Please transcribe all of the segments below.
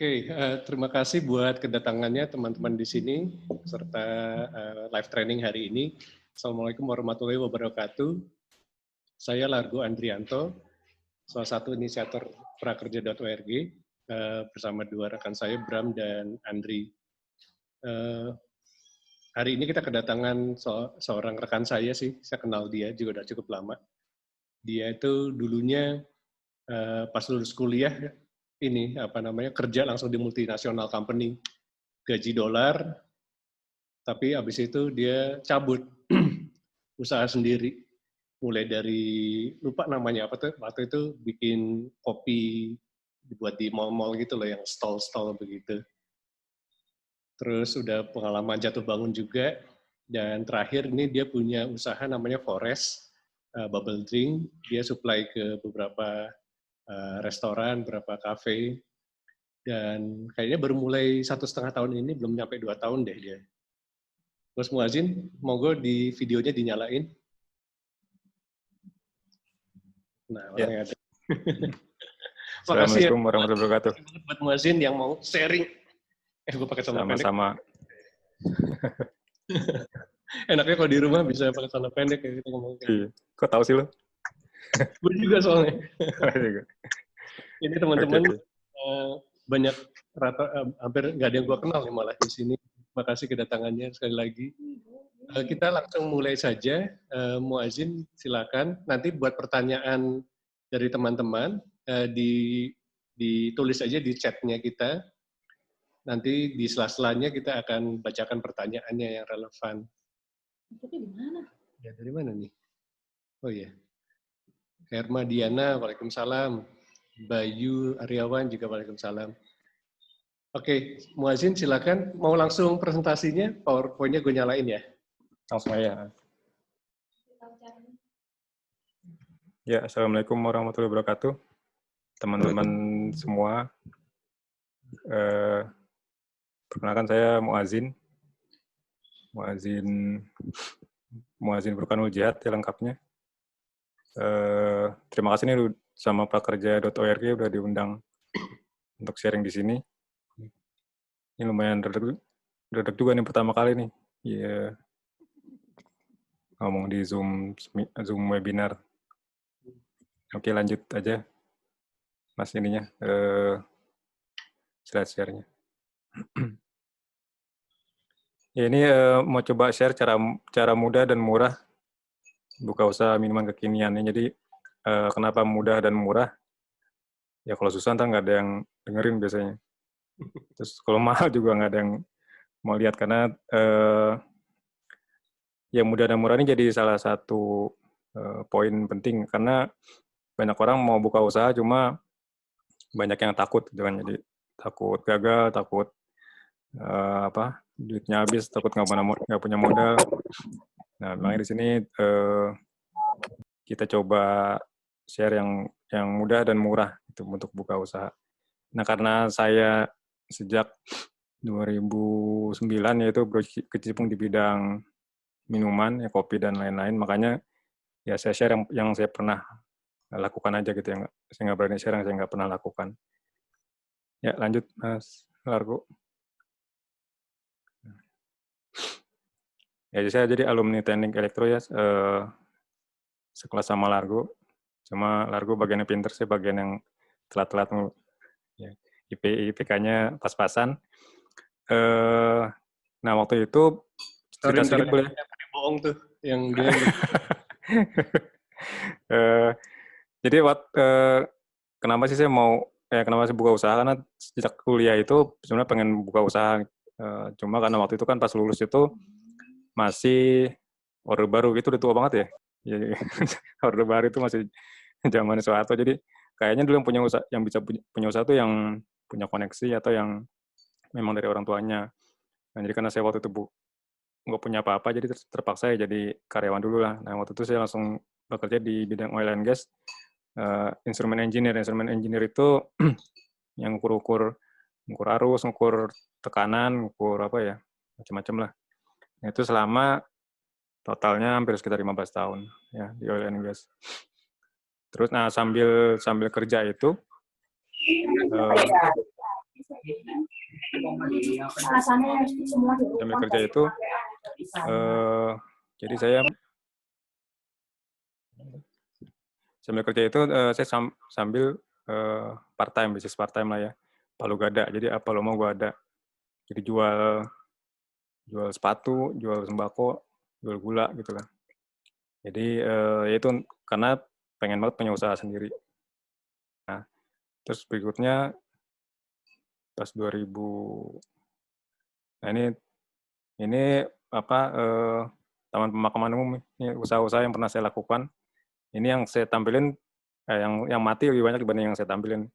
Oke, terima kasih buat kedatangannya teman-teman di sini, serta live training hari ini. Assalamualaikum warahmatullahi wabarakatuh. Saya Largo Andrianto, salah satu inisiator prakerja.org, bersama dua rekan saya, Bram dan Andri. Hari ini kita kedatangan seorang rekan saya sih, saya kenal dia juga udah cukup lama. Dia itu dulunya pas lulus kuliah, ini kerja langsung di multinasional company, gaji $, tapi habis itu dia cabut usaha sendiri, mulai dari lupa namanya apa tuh, waktu itu bikin kopi dibuat di mall-mall gitu loh, yang stall-stall begitu. Terus udah pengalaman jatuh bangun juga, dan terakhir ini dia punya usaha namanya Forest Bubble Drink. Dia supply ke beberapa restoran, beberapa kafe, dan kayaknya baru mulai 1,5 tahun ini, belum nyampe 2 tahun deh dia. Mas Muazin, monggo di videonya dinyalain. Nah, orangnya ada. Assalamualaikum warahmatullahi wabarakatuh. Terima kasih buat Muazin yang mau sharing. Gue pakai celana pendek. Sama-sama. Enaknya kalau di rumah bisa pakai celana pendek kayak gitu ngomong. Iya. Kok tahu sih lo? Gue juga soalnya. Ini teman-teman banyak hampir nggak ada yang gue kenal nih malah di sini. Terima kasih kedatangannya sekali lagi. Kita langsung mulai saja. Muazin, silakan. Nanti buat pertanyaan dari teman-teman ditulis aja di chatnya kita. Nanti di sela-selanya kita akan bacakan pertanyaannya yang relevan. Tapi di mana? Ya, dari mana nih? Oh iya. Herma Diana, waalaikumsalam. Bayu Aryawan juga waalaikumsalam. Oke, Muazin silakan. Mau langsung presentasinya? PowerPoint-nya gue nyalain ya? Langsung aja. Ya, Assalamualaikum warahmatullahi wabarakatuh. Teman-teman semua. Perkenalkan saya Muazin. Muazin Burkanul Jihad ya lengkapnya. Terima kasih nih sama prakerja.org udah diundang untuk sharing di sini. Ini lumayan redek juga nih pertama kali nih. Ya, ngomong di Zoom webinar. Oke, lanjut aja. Mas ininya, slide share-nya. Ya, ini mau coba share cara mudah dan murah buka usaha minuman kekinian. Jadi kenapa mudah dan murah? Ya kalau susah ntar nggak ada yang dengerin biasanya. Terus kalau mahal juga nggak ada yang mau lihat karena ya mudah dan murah ini jadi salah satu poin penting karena banyak orang mau buka usaha cuma banyak yang takut, jangan jadi takut gagal, takut duitnya habis, takut nggak punya modal. Nah, makanya di sini kita coba share yang mudah dan murah itu untuk buka usaha. Nah, karena saya sejak 2009 yaitu berkecimpung di bidang minuman, ya kopi dan lain-lain, makanya ya saya share yang saya pernah lakukan aja gitu ya, saya nggak berani share yang saya nggak pernah lakukan. Ya, lanjut Mas Largo. Ya, saya jadi alumni teknik elektro ya, sekelas sama Largo. Cuma Largo bagiannya pinter, saya bagian yang telat-telat mulu. Ya. IPK-nya pas-pasan. Nah, waktu itu cerita Ntar sedikit boleh? yang tadi bohong tuh, yang dia Eh, jadi kenapa sih saya mau kenapa sih buka usaha, karena sejak kuliah itu sebenarnya pengen buka usaha, cuma karena waktu itu kan pas lulus itu masih orde baru, gitu udah tua banget ya. Jadi orde baru itu masih zaman Soeharto, jadi kayaknya dulu yang punya usaha, yang bisa punya usaha tuh yang punya koneksi atau yang memang dari orang tuanya. Nah, jadi karena saya waktu itu nggak punya apa-apa, jadi terpaksa ya jadi karyawan dulu lah. Nah, waktu itu saya langsung bekerja di bidang oil and gas, instrumen engineer. Instrumen engineer itu yang ngukur arus, ngukur tekanan, ngukur apa ya, macam-macam lah. Nah, itu selama totalnya hampir sekitar 15 tahun ya di oil and gas. Terus nah sambil kerja itu sambil kerja itu jadi saya sambil kerja itu saya sambil part time, bisnis part time lah ya, palu gada. Jadi apa lo mau gue ada. Jadi jual sepatu, jual sembako, jual gula gitu lah. Jadi ya itu karena pengen banget punya usaha sendiri. Nah, terus berikutnya pas 2000, nah ini apa Taman Pemakaman Umum, ini usaha-usaha yang pernah saya lakukan. Ini yang saya tampilin, yang mati lebih banyak dibanding yang saya tampilin.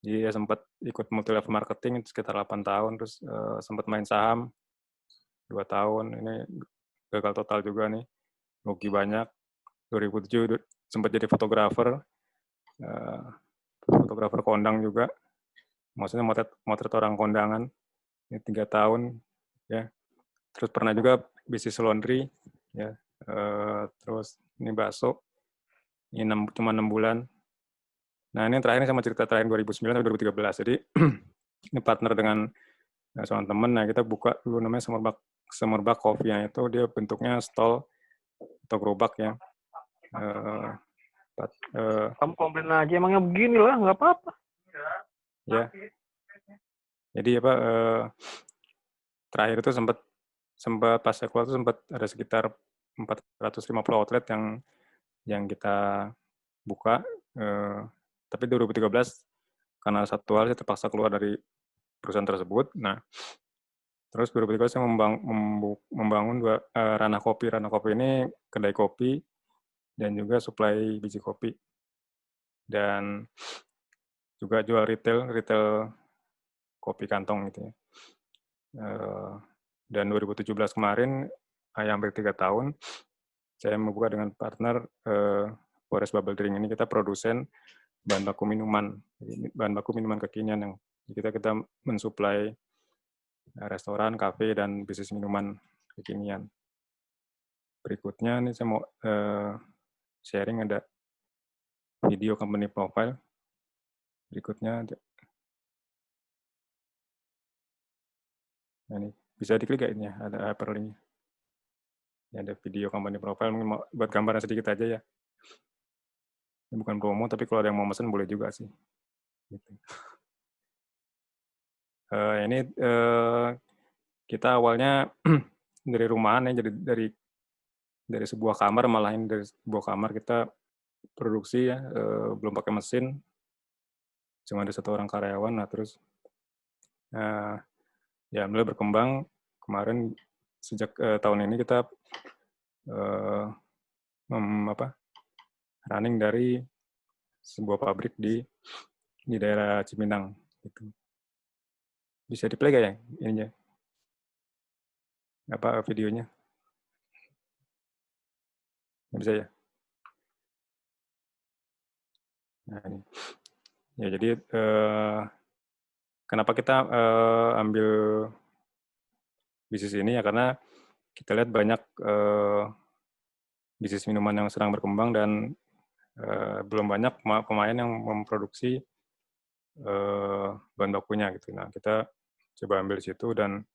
Jadi ya sempat ikut multi level marketing sekitar 8 tahun, terus sempat main saham 2 tahun. Ini gagal total juga nih, rugi banyak. 2007 sempat jadi fotografer kondang juga. Maksudnya motret orang kondangan. Ini 3 tahun ya. Terus pernah juga bisnis laundry ya. Terus ini bakso. Ini cuma 6 bulan. Nah, ini terakhir sama cerita terakhir 2009 sampai 2013. Jadi ini partner dengan seorang teman. Nah, kita buka dulu namanya Semerbak Coffee. Yang itu dia bentuknya stall atau gerobak ya. Kamu komplain aja, emangnya begini lah, nggak apa-apa. Ya. Jadi apa terakhir itu sempat pas saya keluar itu sempat ada sekitar 450 outlet yang kita buka. Tapi 2013 karena satu hal saya terpaksa keluar dari perusahaan tersebut. Nah, terus 2013 saya membangun ranah kopi. Ranah kopi ini kedai kopi dan juga suplai biji kopi. Dan juga jual retail kopi kantong gitu ya. Dan 2017 kemarin, hampir 3 tahun, saya membuka dengan partner Forest Bubble Drink. Ini kita produsen bahan baku minuman. Bahan baku minuman kekinian yang kita mensuplai restoran, kafe, dan bisnis minuman kekinian. Berikutnya nih saya mau sharing ada video company profile. Berikutnya nah, ini bisa diklik gak ini ya, ada hyperlink. Ini ada video company profile, mungkin mau buat gambaran sedikit aja ya. Ini bukan promo, tapi kalau ada yang mau mesen boleh juga sih. Gitu. Ini kita awalnya dari rumahan ya, jadi dari sebuah kamar, malah ini dari sebuah kamar kita produksi ya, belum pakai mesin, cuma ada 1 orang karyawan. Nah terus ya mulai berkembang. Kemarin sejak tahun ini kita running dari sebuah pabrik di daerah Cipinang. Gitu. Bisa di-play gak ya ininya? Apa videonya? Nggak bisa ya? Nah, ini. Ya, jadi kenapa kita ambil bisnis ini ya, karena kita lihat banyak bisnis minuman yang sedang berkembang dan belum banyak pemain yang memproduksi bahan bakunya gitu. Nah, kita coba ambil di situ dan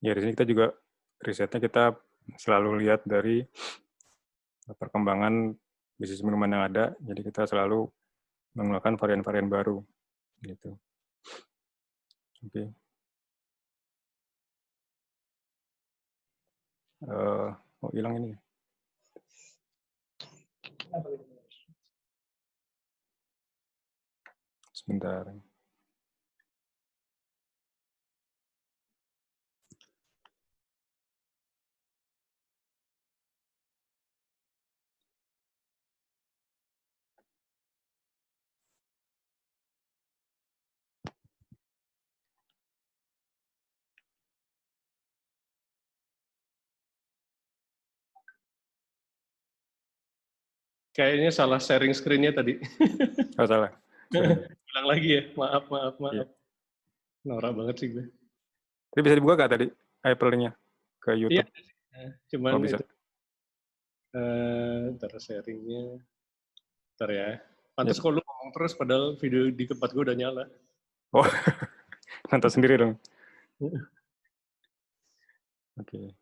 Ya di sini kita juga risetnya kita selalu lihat dari perkembangan bisnis minuman yang ada, jadi kita selalu menggunakan varian-varian baru gitu. Oke. Oh hilang ini. Sebentar. Kayaknya salah sharing screen-nya tadi. Oh salah. Sorry. Ulang lagi ya, maaf. Iya. Norak banget sih gue. Tapi bisa dibuka nggak tadi hyperlink-nya ke Iya, YouTube? cuman Oh, bisa. itu. Ntar sharingnya. Ntar ya. Pantes kalau lu ngomong terus padahal video di tempat gue udah nyala. Oh, nonton sendiri dong. Oke.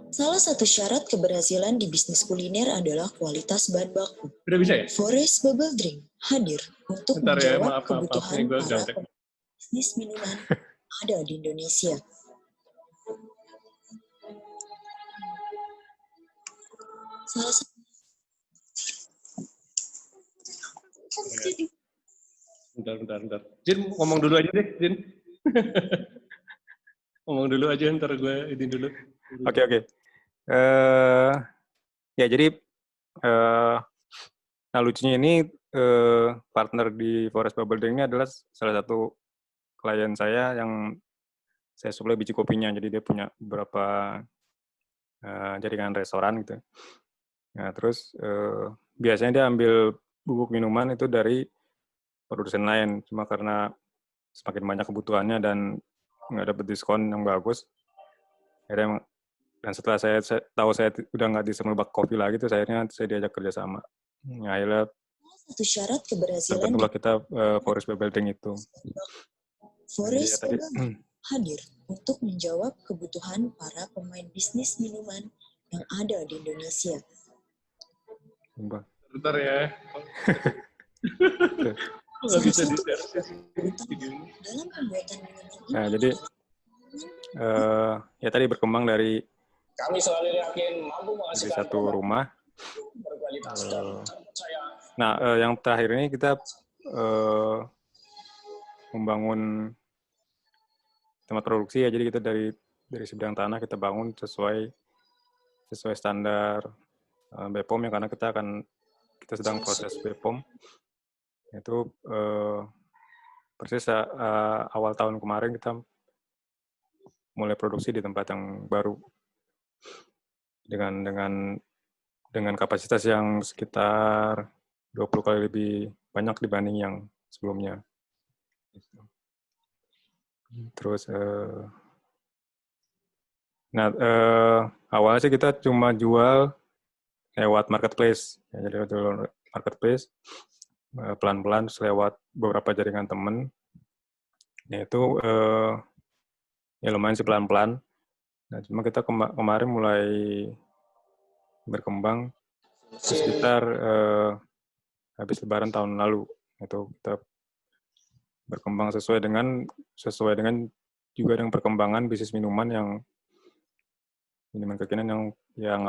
Salah satu syarat keberhasilan di bisnis kuliner adalah kualitas bahan baku. Udah bisa ya? Forest Bubble Drink hadir untuk Bentar ya, menjawab maaf. kebutuhan Nih gue para gaptek. bisnis minuman ada di Indonesia. Salah satu Bentar. Jin, ngomong dulu aja deh, Jin. Ngomong dulu aja, ntar gue ini dulu. Oke. Ya jadi, nah lucunya ini partner di Forest Bubble Drink ini adalah salah satu klien saya yang saya suplai biji kopinya. Jadi dia punya beberapa jaringan restoran gitu. Nah terus biasanya dia ambil bubuk minuman itu dari produsen lain. Cuma karena semakin banyak kebutuhannya dan nggak dapat diskon yang bagus, akhirnya dan setelah saya tahu saya udah nggak di Semerbak Kopi lagi, tuh akhirnya saya diajak kerjasama. Nah, akhirnya satu syarat keberhasilan terbentuklah kita Forest Bubble Drink itu. Forest Jadi, Bubble Drink hadir untuk menjawab kebutuhan para pemain bisnis minuman yang ada di Indonesia. Bentar ya. Nggak bisa di-share dalam pembuatan minuman ini. Nah, jadi ya tadi berkembang dari Kami selalu yakin mampu menghasilkan satu rumah. berkualitas dan terpercaya. Nah, yang terakhir ini kita membangun tempat produksi ya. Jadi kita dari sebidang tanah kita bangun sesuai standar BPOM ya, karena kita sedang proses BPOM. Itu persis awal tahun kemarin kita mulai produksi di tempat yang baru dengan kapasitas yang sekitar 20 kali lebih banyak dibanding yang sebelumnya. Terus awalnya sih kita cuma jual lewat marketplace, ya, jadi jual marketplace pelan-pelan lewat beberapa jaringan temen. Yaitu ya lumayan sih pelan-pelan. Nah, cuma kita kemarin mulai berkembang sekitar habis Lebaran tahun lalu. Itu kita berkembang sesuai dengan juga dengan perkembangan bisnis minuman kekinian yang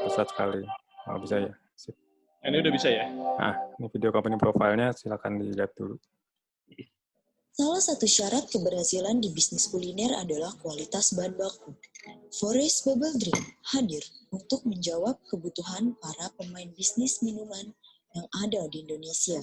pesat sekali. Oh, bisa ya. Sip. Ini udah bisa ya? Nah, ini video company profile-nya, silakan dilihat dulu. Salah satu syarat keberhasilan di bisnis kuliner adalah kualitas bahan baku. Forest Bubble Drink hadir untuk menjawab kebutuhan para pemain bisnis minuman yang ada di Indonesia.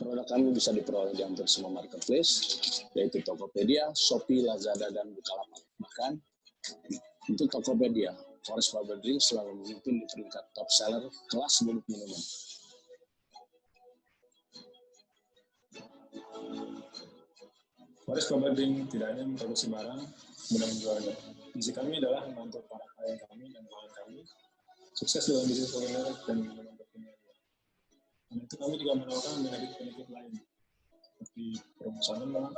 Produk kami bisa diperoleh di hampir semua marketplace, yaitu Tokopedia, Shopee, Lazada, dan Bukalapak. Bahkan untuk Tokopedia, Forest Bubble Drink selalu memimpin di peringkat top seller kelas bubuk minuman. Forest Bubble Drink tidak hanya memproduksi barang, kemudian menjualnya. Misi kami adalah membantu para klien kami dan klien kami sukses dalam bisnis kuliner dan minuman kekinian. Dan itu kami juga menawarkan benefit-benefit lain, seperti promosi lemak,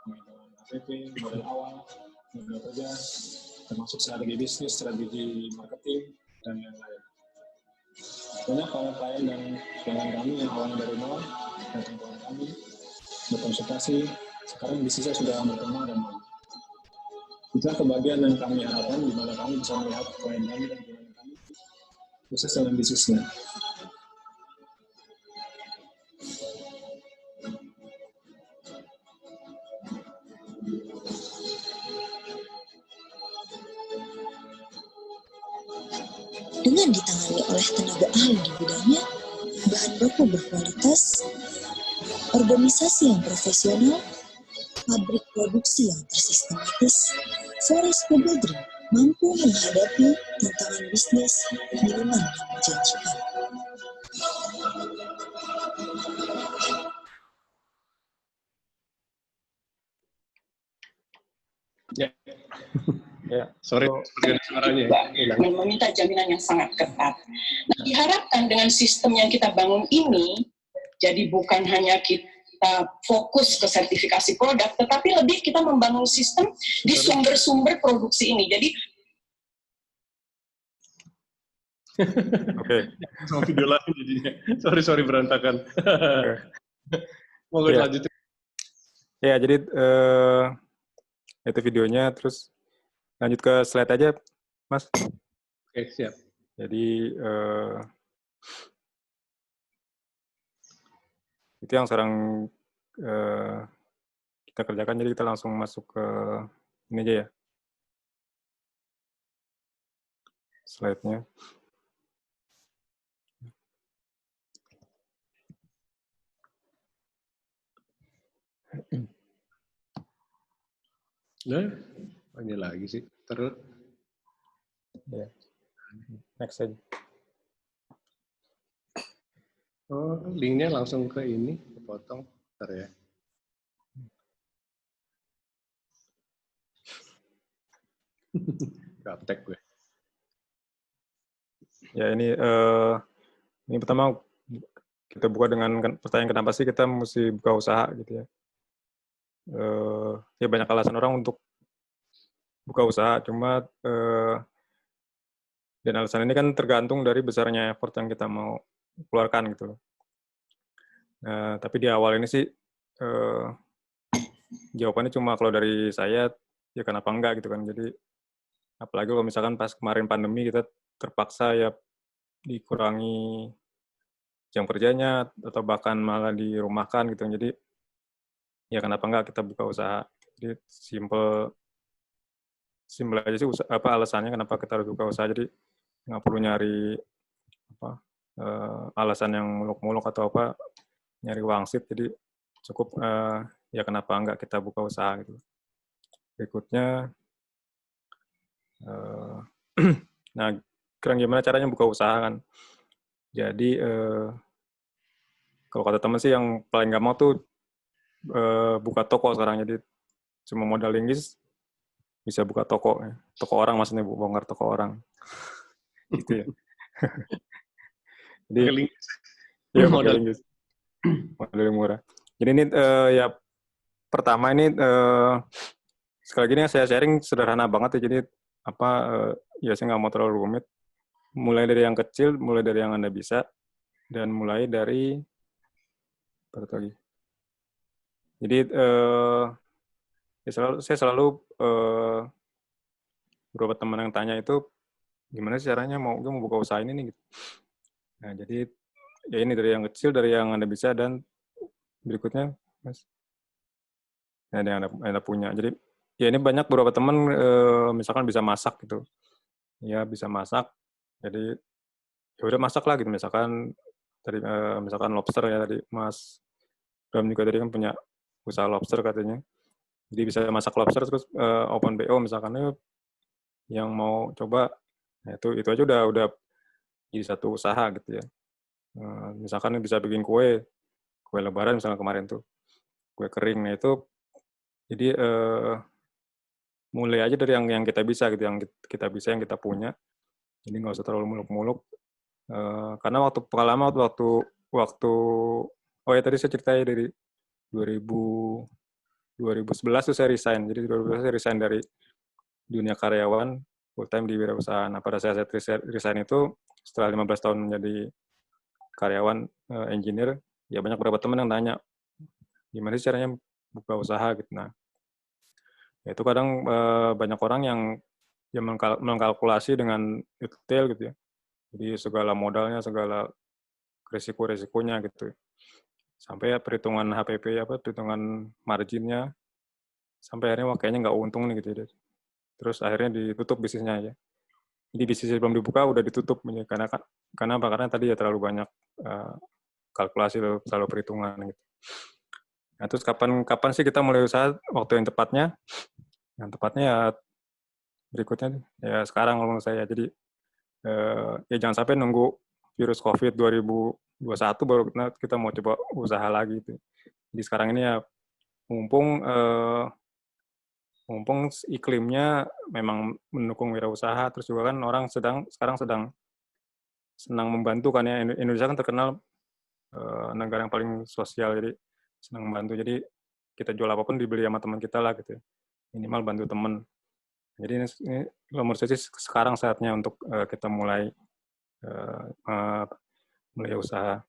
penghitungan APP, modal awal, modal kerja, termasuk strategi bisnis, strategi marketing, dan lain-lain. Banyak para klien dan pelanggan kami yang awalnya dari nol, datang ke kami, berkonsultasi, sekarang bisnisnya sudah berkembang dan maju. Itulah kebahagiaan yang kami harapkan, di mana kami bisa melihat klien kami dan pelanggan kami sukses dalam bisnisnya. Dengan ditangani oleh tenaga ahli di bidangnya, bahan baku berkualitas, organisasi yang profesional, pabrik produksi yang tersistematis, Forest Bubble Drink mampu menghadapi tantangan bisnis minuman yang menjanjikan. Ya. Ya. Sorry, seperti suaranya hilang. Meminta jaminan yang sangat ketat. Nah, diharapkan dengan sistem yang kita bangun ini, jadi bukan hanya kita fokus ke sertifikasi produk, tetapi lebih kita membangun sistem di sumber-sumber produksi ini. Jadi, Oke. Sama video lain jadinya. Sorry berantakan. Mau Ya. lanjutin? Ya, jadi itu videonya, terus lanjut ke slide aja, Mas. Oke, siap. Jadi itu yang sekarang kita kerjakan, jadi kita langsung masuk ke ini aja ya, slide-nya. Nah, ini lagi sih. Terus Ya. Next aja. oh, linknya langsung ke ini, kepotong. Bentar ya. Gaptek gue. Ya, ini pertama kita buka dengan pertanyaan kenapa sih kita mesti buka usaha gitu ya. Ya banyak alasan orang untuk buka usaha, cuma dan alasan ini kan tergantung dari besarnya effort yang kita mau keluarkan gitu loh. Tapi di awal ini sih jawabannya cuma kalau dari saya ya kenapa enggak gitu kan. Jadi apalagi kalau misalkan pas kemarin pandemi kita terpaksa ya dikurangi jam kerjanya atau bahkan malah dirumahkan gitu. Jadi ya kenapa enggak kita buka usaha. Jadi simple aja sih alasannya kenapa kita harus buka usaha. Jadi nggak perlu nyari alasan yang muluk-muluk atau apa, nyari wangsit. Jadi cukup ya kenapa enggak kita buka usaha gitu. Berikutnya nah kira gimana caranya buka usaha kan. Jadi kalau kata teman sih yang paling gampang tuh buka toko sekarang. Jadi cuma modal linggis bisa buka toko orang, maksudnya bongkar toko orang gitu ya. Jadi ya modal linggis, modal murah. Jadi ini ya pertama ini sekali lagi ini saya sharing sederhana banget ya. Jadi ya saya nggak mau terlalu rumit. Mulai dari yang kecil, mulai dari yang Anda bisa, dan mulai dari lagi. Jadi saya selalu beberapa teman yang tanya itu gimana sih caranya mau buka usaha ini nih gitu. Nah jadi ya ini dari yang kecil, dari yang Anda bisa, dan berikutnya, Mas. Nah, yang Anda punya. Jadi ya ini banyak beberapa teman misalkan bisa masak gitu. Ya bisa masak. Jadi ya udah masak lah gitu. Misalkan tadi misalkan lobster ya tadi Mas Bram juga tadi kan punya usaha lobster katanya. Jadi bisa masak lobster terus open BO misalkan yang mau coba, nah itu aja udah jadi satu usaha gitu ya. Misalkan bisa bikin kue lebaran misalnya kemarin tuh, kue kering. Nah itu jadi mulai aja dari yang kita bisa gitu, yang kita bisa, yang kita punya. Jadi nggak usah terlalu muluk-muluk. Karena pengalaman waktu oh ya tadi saya ceritain dari 2011 tuh saya resign. Jadi 2011 saya resign dari dunia karyawan full time di wirausaha. Nah, pada saat saya resign itu setelah 15 tahun menjadi karyawan engineer, ya banyak beberapa teman yang nanya gimana sih caranya buka usaha gitu. Nah, ya itu kadang banyak orang yang mengkalkulasi dengan detail gitu ya. Jadi segala modalnya, segala resiko-resikonya gitu. Sampai perhitungan HPP perhitungan marginnya, sampai akhirnya wah kayaknya nggak untung nih gitu ya. Terus akhirnya ditutup bisnisnya ya. Jadi bisnis belum dibuka udah ditutup ya. Karena apa? Karena tadi ya terlalu banyak kalkulasi, terlalu perhitungan gitu. Nah, terus kapan sih kita mulai usaha? Waktu yang tepatnya? Yang tepatnya ya berikutnya ya sekarang menurut saya. Jadi ya jangan sampai nunggu virus COVID 2021 baru kita mau coba usaha lagi gitu. Jadi sekarang ini ya mumpung iklimnya memang mendukung wirausaha, terus juga kan orang sekarang sedang senang membantu kan ya. Indonesia kan terkenal negara yang paling sosial, jadi senang membantu. Jadi kita jual apapun dibeli sama teman kita lah gitu. Minimal bantu teman. Jadi ini menurut saya sih sekarang saatnya untuk kita mulai usaha.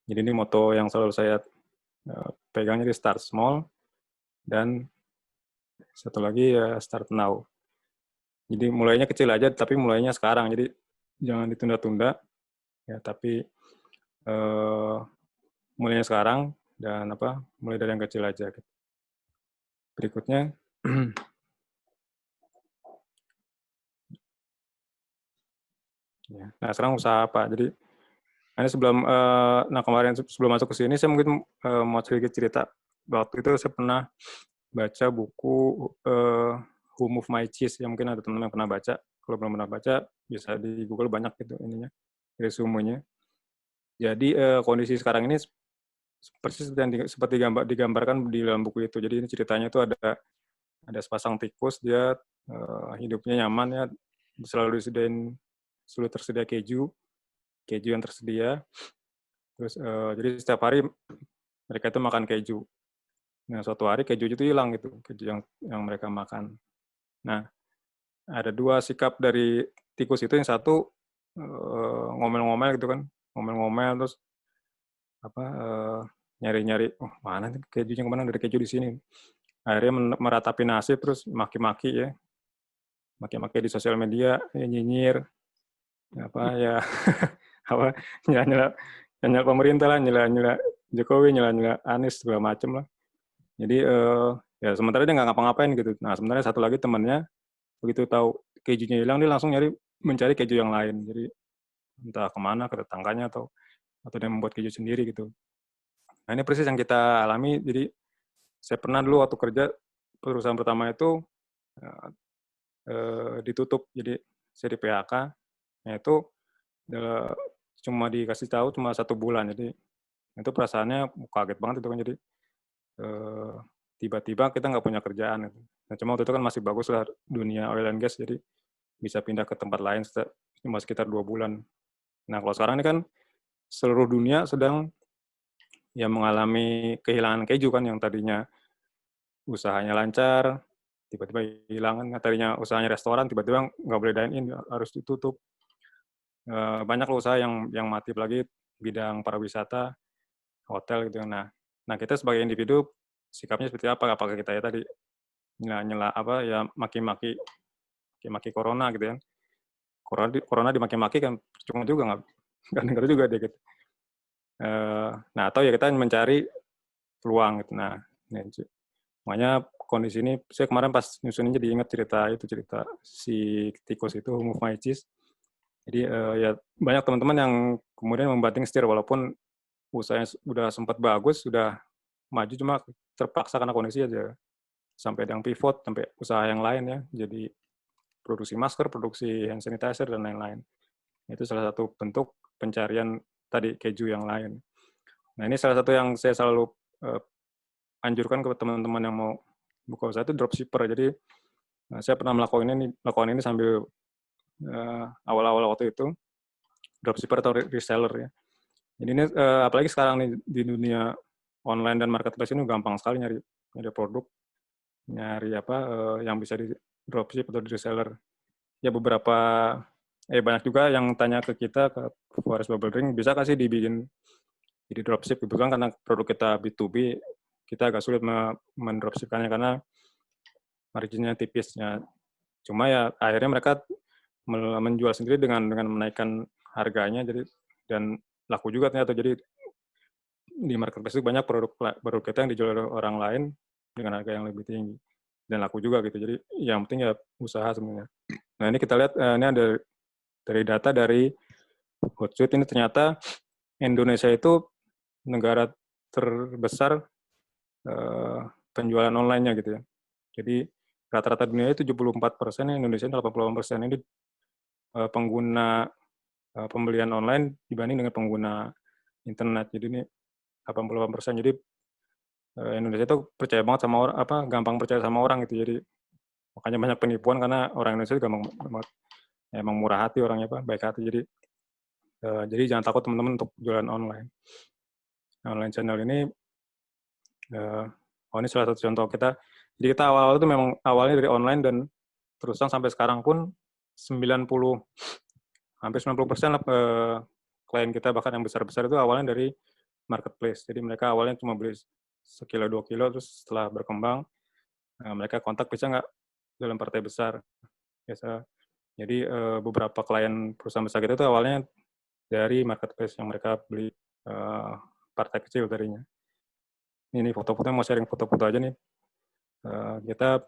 Jadi ini moto yang selalu saya pegang, jadi start small, dan satu lagi ya start now. Jadi mulainya kecil aja, tapi mulainya sekarang. Jadi jangan ditunda-tunda, ya. Tapi mulainya sekarang dan mulai dari yang kecil aja. Gitu. Berikutnya, ya. Nah sekarang usaha apa? Jadi ini kemarin sebelum masuk ke sini saya mungkin mau sedikit cerita. Waktu itu saya pernah baca buku Who Moved My Cheese, yang mungkin ada teman-teman yang pernah baca. Kalau belum pernah baca bisa di Google, banyak gitu ininya, resumenya. Jadi kondisi sekarang ini persis seperti digambarkan di dalam buku itu. Jadi ini ceritanya itu ada sepasang tikus, dia hidupnya nyaman ya, selalu tersedia keju yang tersedia. Terus jadi setiap hari mereka itu makan keju. Nah, suatu hari keju itu hilang gitu, keju yang mereka makan. Nah, ada dua sikap dari tikus itu. Yang satu ngomel-ngomel gitu kan, ngomel-ngomel terus nyari-nyari, oh mana nih kejunya, kemana dari keju di sini. Akhirnya meratapi nasib, terus maki-maki ya, maki-maki di sosial media, ya, nyinyir, nyela pemerintah lah, nyela Jokowi, nyela Anies, segala macem lah. Jadi ya sementara dia nggak ngapa-ngapain gitu. Nah sementara satu lagi temannya begitu tahu kejunya hilang, dia langsung mencari keju yang lain. Jadi entah kemana, ke tetangganya atau dia membuat keju sendiri gitu. Nah ini persis yang kita alami. Jadi saya pernah dulu waktu kerja, perusahaan pertama itu ditutup. Jadi saya di PHK. Nah itu cuma dikasih tahu cuma 1 bulan. Jadi itu perasaannya kaget banget itu kan. Jadi tiba-tiba kita nggak punya kerjaan. Gitu. Nah, cuma waktu itu kan masih bagus lah dunia oil and gas, jadi bisa pindah ke tempat lain cuma sekitar 2 bulan. Nah kalau sekarang ini kan seluruh dunia sedang ya mengalami kehilangan keju kan, yang tadinya usahanya lancar, tiba-tiba hilang. Tadinya usahanya restoran, tiba-tiba nggak boleh dine-in, harus ditutup. Banyak usaha yang mati, lagi bidang pariwisata, hotel gitu. Nah kita sebagai individu sikapnya seperti apa? Apakah kita ya tadi nyela ya maki-maki corona gitu ya? Corona dimaki-maki kan cuma juga nggak dengar juga dia gitu. Nah, atau ya kita mencari peluang gitu. Nah, makanya kondisi ini, saya kemarin pas nyusun ini jadi ingat cerita si tikus itu, Move My Cheese. Jadi ya banyak teman-teman yang kemudian membanting setir walaupun usahanya udah sempat bagus, sudah maju, cuma terpaksa karena kondisi aja. Sampai ada yang pivot, sampai usaha yang lain ya. Jadi produksi masker, produksi hand sanitizer, dan lain-lain. Itu salah satu bentuk pencarian tadi keju yang lain. Nah, ini salah satu yang saya selalu anjurkan ke teman-teman yang mau buka usaha itu dropshipper. Jadi saya pernah melakukan ini sambil awal-awal waktu itu dropshipper atau reseller ya. Jadi ini apalagi sekarang nih di dunia online dan marketplace ini gampang sekali nyari produk, nyari apa yang bisa di dropship atau di reseller. Ya beberapa banyak juga yang tanya ke kita ke Forest Bubble Drink, bisa nggak sih dibikin jadi dropship gitu kan, karena produk kita B2B kita agak sulit mendropshipkannya karena marginnya tipisnya. Cuma ya akhirnya mereka menjual sendiri dengan menaikkan harganya, jadi dan laku juga ternyata. Jadi di marketplace itu banyak produk kita yang dijual oleh orang lain dengan harga yang lebih tinggi dan laku juga gitu. Jadi yang penting ya usaha sebenarnya. Nah, ini kita lihat ini ada dari data dari Hootsuite, ini ternyata Indonesia itu negara terbesar penjualan online-nya gitu ya. Jadi rata-rata dunia itu 74%, Indonesia 88%. Ini pengguna pembelian online dibanding dengan pengguna internet. Jadi ini 88%. Jadi Indonesia itu percaya banget sama orang, gampang percaya sama orang gitu. Jadi makanya banyak penipuan karena orang Indonesia juga emang murah hati orangnya, baik hati. Jadi jangan takut teman-teman untuk jualan online. Online channel ini ini salah satu contoh kita. Jadi kita awal-awal itu memang awalnya dari online dan terus sampai sekarang pun hampir 90% klien kita bahkan yang besar-besar itu awalnya dari marketplace. Jadi mereka awalnya cuma beli sekilo 2 kilo, terus setelah berkembang mereka kontak, bisa nggak dalam partai besar. Biasa. Jadi beberapa klien perusahaan besar kita itu awalnya dari marketplace yang mereka beli partai kecil tadinya. Ini foto-foto, mau sharing foto-foto aja nih. Kita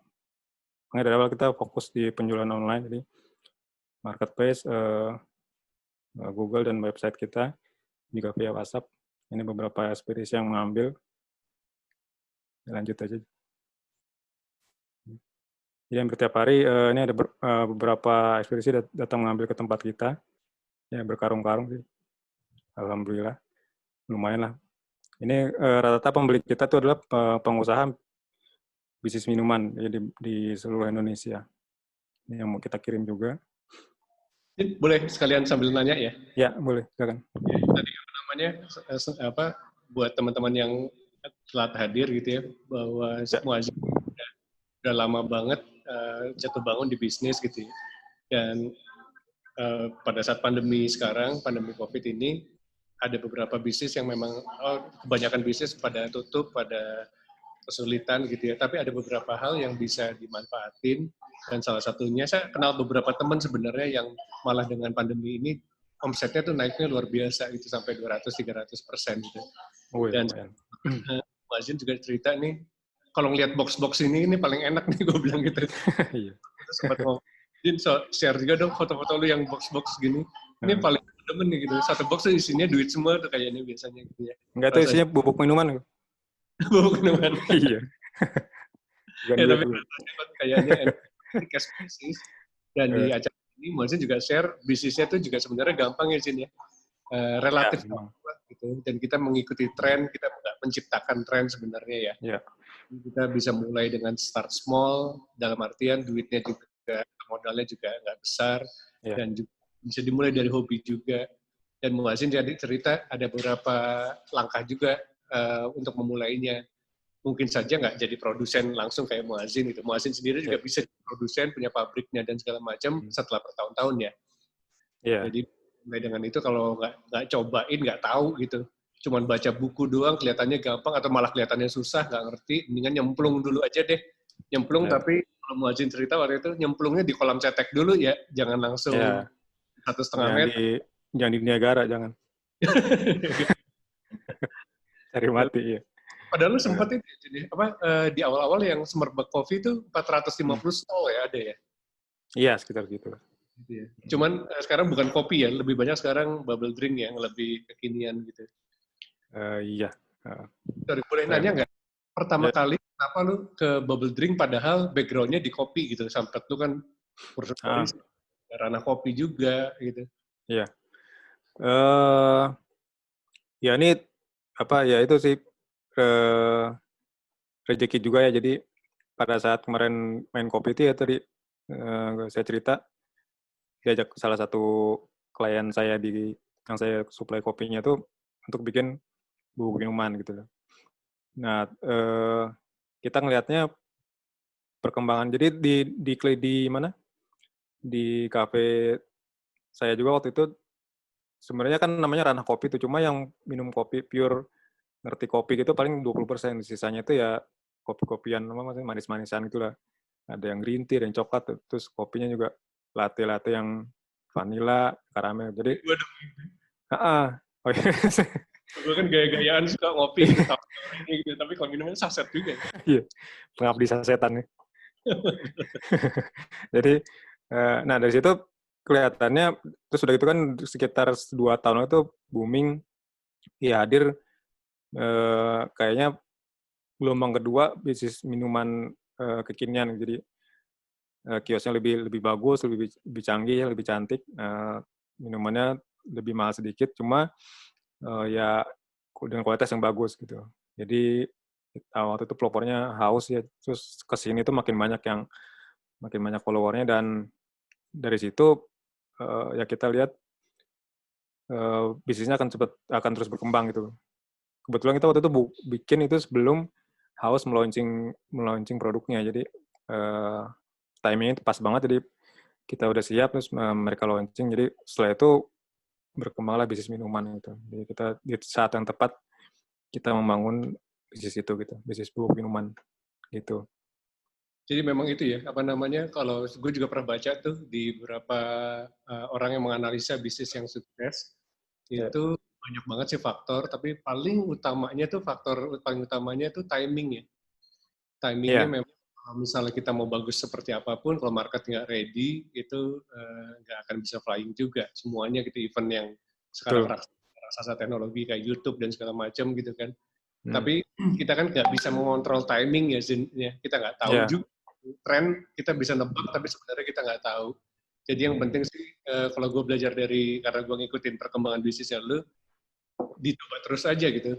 dari awal kita fokus di penjualan online, jadi marketplace, Google dan website kita juga via WhatsApp. Ini beberapa ekspedisi yang mengambil. Lanjut aja. Jadi hampir tiap hari ini ada beberapa ekspedisi datang mengambil ke tempat kita. Ya berkarung-karung sih. Alhamdulillah. Lumayan lah. Ini rata-rata pembeli kita itu adalah pengusaha bisnis minuman di seluruh Indonesia. Ini yang mau kita kirim juga. Boleh sekalian sambil nanya ya? Ya, boleh. Silakan. Tadi buat teman-teman yang telat hadir gitu ya, bahwa Muazzin udah lama banget jatuh bangun di bisnis gitu ya. Dan pada saat pandemi sekarang, pandemi COVID ini, ada beberapa bisnis yang memang kebanyakan bisnis pada tutup, pada kesulitan gitu ya. Tapi ada beberapa hal yang bisa dimanfaatin, dan salah satunya saya kenal beberapa teman sebenarnya yang malah dengan pandemi ini omsetnya tuh naiknya luar biasa gitu, sampai 200-300% gitu. Dan Muazzin juga cerita nih, kalau ngeliat box-box ini paling enak nih, gue bilang gitu. Sempat mau share juga dong foto-foto lu yang box-box gini. Ini paling demen nih gitu. Satu box tuh isinya duit semua tuh kayaknya biasanya gitu ya. Enggak, tuh isinya bubuk minuman. Bubuk minuman. Iya. Tapi kayaknya cash business. Dan di acara ini Muazzin juga share bisnisnya tuh juga sebenarnya gampang ya, Jin ya. Relatif gitu. Dan kita mengikuti tren, kita nggak menciptakan tren sebenarnya ya. Yeah. Kita bisa mulai dengan start small, dalam artian duitnya juga, modalnya juga nggak besar, dan juga bisa dimulai dari hobi juga. Dan Muazzin jadi cerita ada beberapa langkah juga untuk memulainya. Mungkin saja nggak jadi produsen langsung kayak Muazzin gitu. Muazzin sendiri juga bisa jadi produsen, punya pabriknya dan segala macam setelah bertahun-tahun ya. Jadi mulai dengan itu, kalau nggak cobain nggak tahu gitu. Cuman baca buku doang kelihatannya gampang atau malah kelihatannya susah, nggak ngerti, mendingan nyemplung dulu aja deh. Nyemplung, tapi kalau Muazzin cerita waktu itu nyemplungnya di kolam cetek dulu ya, jangan langsung 1,5 meter. Jangan di Niagara, jangan. Cari mati, ya. Padahal lu sempat itu, jadi di awal-awal yang Semerbak Coffee itu 450 stall ya ada ya. Iya, sekitar gitu. Gitu ya. Cuman sekarang bukan kopi ya, lebih banyak sekarang bubble drink yang lebih kekinian gitu. Iya. Sorry, boleh nanya nggak? Pertama Ya. kali kenapa lu ke bubble drink padahal background-nya di kopi gitu? Sampai lu kan kursus ranah kopi juga gitu. Iya. Ya ini ya itu sih rezeki juga ya. Jadi pada saat kemarin main kopi itu ya tadi saya cerita diajak salah satu klien saya yang saya supply kopinya tuh untuk bikin bubuk minuman gitu loh. Nah, kita ngelihatnya perkembangan. Jadi di mana? Di kafe saya juga waktu itu sebenarnya kan namanya ranah kopi tuh, cuma yang minum kopi pure ngerti kopi gitu paling 20%, sisanya itu ya kopi-kopian maksudnya manis-manisan gitulah. Ada yang green tea, ada yang coklat, terus kopinya juga latte yang vanilla, karamel. Jadi oh iya. Gue kan gaya-gayaan suka ngopi gitu, tapi kalau minumnya saset juga. Iya, pengabdi sasetan nih. Jadi, nah dari situ kelihatannya, terus udah gitu kan sekitar 2 tahun itu booming, ya hadir kayaknya gelombang kedua bisnis minuman kekinian. Jadi kiosnya lebih bagus, lebih canggih, lebih cantik, minumannya lebih mahal sedikit, cuma ya dengan kualitas yang bagus gitu. Jadi waktu itu pelopornya haus ya, terus kesini tuh makin banyak followernya, dan dari situ ya kita lihat bisnisnya akan terus berkembang gitu. Kebetulan kita waktu itu bikin itu sebelum Haus meluncing produknya, jadi timingnya itu pas banget, jadi kita udah siap, terus mereka launching, jadi setelah itu berkembanglah bisnis minuman gitu. Jadi kita di saat yang tepat kita membangun bisnis itu gitu, bisnis bubuk minuman gitu. Jadi memang itu ya, kalau gue juga pernah baca tuh di beberapa orang yang menganalisa bisnis yang sukses, itu banyak banget sih faktor, tapi paling utamanya tuh timing ya. Timingnya memang kalau misalnya kita mau bagus seperti apapun, kalau market nggak ready, itu nggak akan bisa flying juga semuanya gitu, event yang sekarang raksasa teknologi kayak YouTube dan segala macam gitu kan. Tapi kita kan nggak bisa mengontrol timing ya, Zin, ya. Kita nggak tahu juga. Tren kita bisa nebak, tapi sebenarnya kita nggak tahu. Jadi yang penting sih, kalau gue belajar karena gue ngikutin perkembangan bisnisnya lu, dicoba terus aja gitu.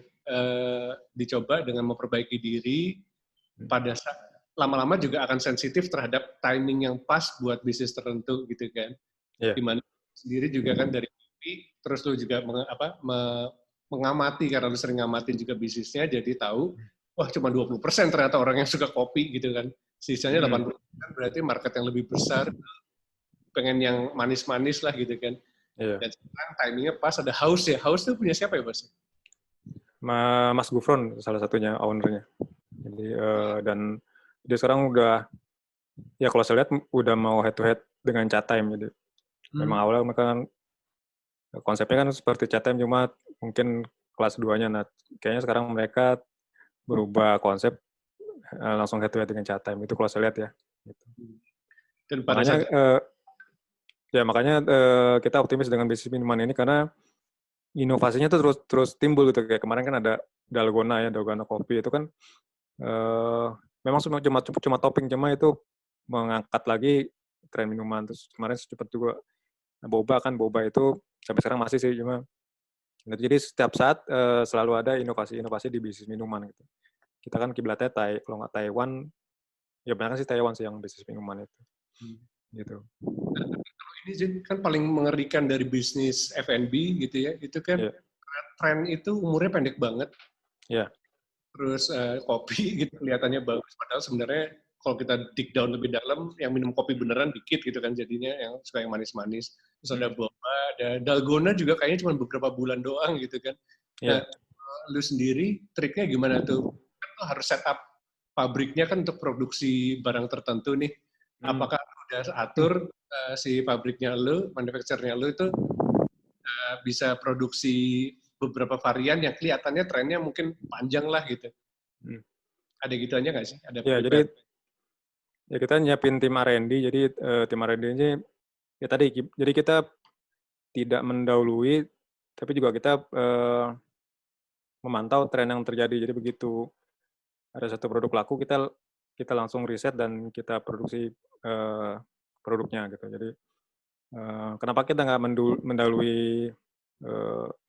Dicoba dengan memperbaiki diri, pada saat lama-lama juga akan sensitif terhadap timing yang pas buat bisnis tertentu gitu kan. Dimana sendiri juga kan dari kopi, terus lu juga mengamati, karena lu sering ngamatin juga bisnisnya, jadi tahu, wah cuma 20% ternyata orang yang suka kopi gitu kan. Sisanya 80% berarti market yang lebih besar, pengen yang manis-manis lah gitu kan. Dan sekarang timingnya pas, ada Haus ya. Haus tuh punya siapa ya, Bos? Mas Gufron salah satunya ownernya. Jadi dan dia sekarang udah, ya kalau saya lihat udah mau head to head dengan Chatime. Jadi memang awalnya mereka kan konsepnya kan seperti Chatime, cuma mungkin kelas 2-nya. Nah, kayaknya sekarang mereka berubah konsep, langsung head to head dengan Chatime. Itu kalau saya lihat ya. Gitu. Dan makanya kita optimis dengan bisnis minuman ini, karena inovasinya tuh terus timbul gitu. Kayak kemarin kan ada Dalgona Coffee, itu kan memang cuma topping, cuma itu mengangkat lagi tren minuman. Terus kemarin cepat juga boba itu sampai sekarang masih sih, cuma jadi setiap saat selalu ada inovasi di bisnis minuman gitu. Kita kan kiblatnya kalau nggak Taiwan, ya banyak sih Taiwan sih yang bisnis minuman itu. Gitu. Ini kan paling mengerikan dari bisnis F&B gitu ya, itu kan tren itu umurnya pendek banget. Terus kopi gitu kelihatannya bagus, padahal sebenarnya kalau kita dig down lebih dalam, yang minum kopi beneran dikit gitu kan, jadinya yang suka yang manis-manis. Terus ada boba, ada Dalgona juga kayaknya cuma beberapa bulan doang gitu kan. Nah, lu sendiri triknya gimana tuh? Kan lu harus set up pabriknya kan untuk produksi barang tertentu nih. Apakah udah atur si pabriknya lu, manufacturernya lu itu bisa produksi beberapa varian yang kelihatannya trennya mungkin panjang lah gitu. Ada gitu aja nggak sih? Ada Ya, jadi ya kita nyiapin tim R&D. Jadi tim R&D ini ya tadi, jadi kita tidak mendahului, tapi juga kita memantau tren yang terjadi. Jadi begitu ada satu produk laku, kita langsung riset dan kita produksi produknya gitu. Jadi kenapa kita nggak mendahului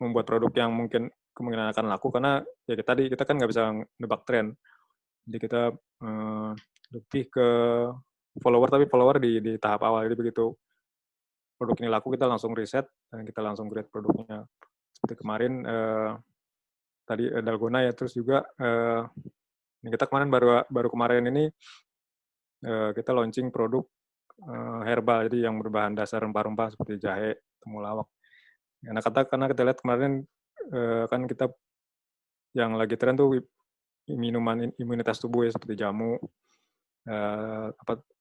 membuat produk yang mungkin kemungkinan akan laku, karena ya tadi kita kan nggak bisa nebak tren. Jadi kita lebih ke follower, tapi follower di tahap awal. Jadi begitu produk ini laku, kita langsung riset dan kita langsung create produknya. Seperti kemarin tadi Dalgona ya, terus juga kita kemarin baru kemarin ini kita launching produk herbal, jadi yang berbahan dasar rempah-rempah seperti jahe, temulawak. Karena kita lihat kemarin kan kita yang lagi tren tuh minuman imunitas tubuh ya, seperti jamu,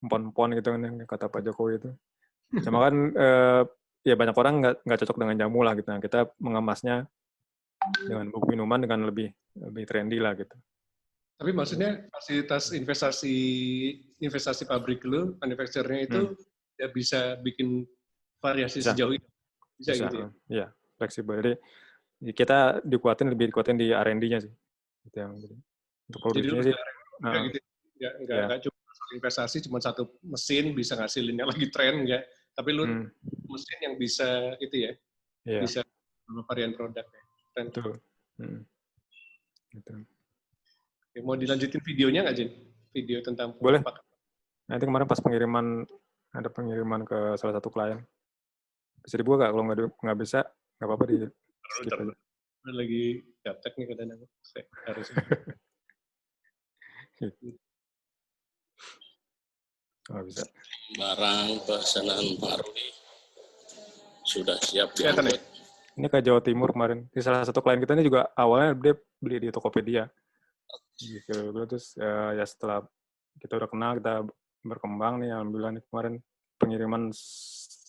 empon-empon gitu kan yang kata Pak Jokowi itu. Cuma kan ya banyak orang nggak cocok dengan jamu lah gitu. Nah, kita mengemasnya dengan minuman dengan lebih trendy lah gitu. Tapi maksudnya fasilitas investasi pabrik lu, manufacturer-nya itu ya bisa bikin variasi sejauh itu. Bisa gitu ya? Iya, fleksibel. Jadi kita lebih dikuatin di R&D-nya sih. Gitu yang untuk produksinya sih. Gitu. Nggak cuma investasi, cuma satu mesin bisa ngasilinnya lagi tren, enggak. Tapi lu mesin yang bisa itu ya, bisa varian produk ya. Tren. Betul. Gitu. Oke, mau dilanjutin videonya nggak, Jin? Video tentang boleh. Nanti kemarin pas ada pengiriman ke salah satu klien. Bisa dibuka nggak? Kalau nggak bisa, nggak apa-apa di skip aja. Lagi gaptek nih kadang-kadang. Harus. Nggak bisa. Barang pesanan Pak Rudi sudah siap diangkut. Ini ke Jawa Timur kemarin. Di salah satu klien kita ini juga awalnya dia beli di Tokopedia. Gitu. Terus ya setelah kita udah kenal, kita berkembang nih, alhamdulillah nih kemarin pengiriman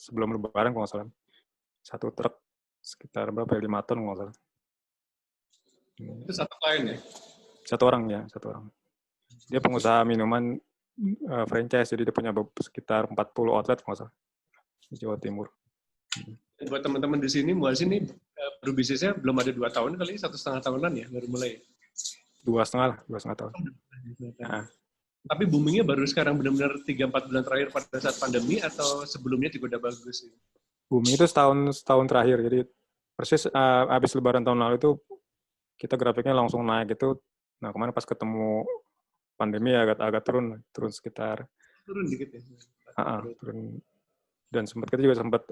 sebelum Lebaran kalau nggak salah. 1 truk sekitar berapa ya, 5 ton kalau nggak salah. Itu satu klien ya? Satu orang. Dia pengusaha minuman franchise, jadi dia punya sekitar 40 outlet kalau nggak salah di Jawa Timur. Buat teman-teman di sini, baru bisnisnya belum ada 2 tahun kali, 1,5 tahunan ya baru mulai. 2,5 tahun. Nah. Tapi boomingnya baru sekarang benar-benar 3-4 bulan terakhir pada saat pandemi, atau sebelumnya juga udah bagus? Booming itu setahun terakhir. Jadi persis habis Lebaran tahun lalu itu kita grafiknya langsung naik gitu. Nah kemarin pas ketemu pandemi agak turun sekitar. Turun dikit ya? Turun. Dan kita juga sempat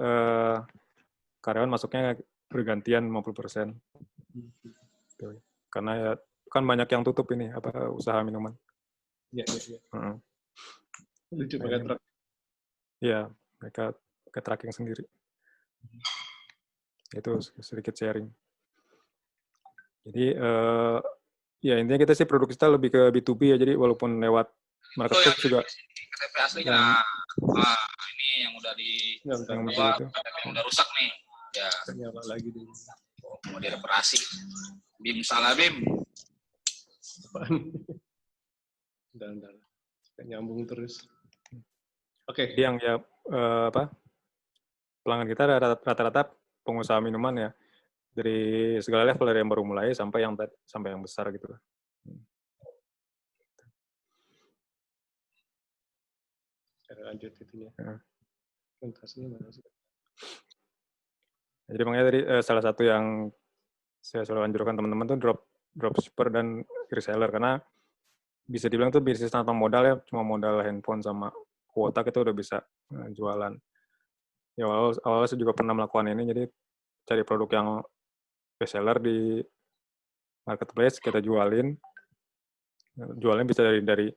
karyawan masuknya bergantian 50%. Karena ya kan banyak yang tutup ini usaha minuman. Iya. Lucu pakai truk. Iya, mereka pakai tracking sendiri. Itu sedikit sharing. Jadi ya intinya kita sih produk kita lebih ke B2B ya. Jadi walaupun lewat marketplace juga. KTP aslinya. Ini yang udah yang udah rusak nih. Ya. Nyala lagi dulu. Mau direparasi. Bim salah Bim. Udah. Nyambung terus. Oke. Yang ya pelanggan kita rata-rata pengusaha minuman ya. Dari segala level, dari yang baru mulai sampai yang besar gitu. Lanjut itunya. Presentasinya mana sih? Jadi makanya tadi salah satu yang saya selalu anjurkan teman-teman tuh dropshipper dan reseller, karena bisa dibilang tuh bisnis tanpa modal ya, cuma modal handphone sama kuota kita udah bisa jualan. Ya awalnya saya juga pernah melakukan ini, jadi cari produk yang bestseller di marketplace, kita jualin bisa dari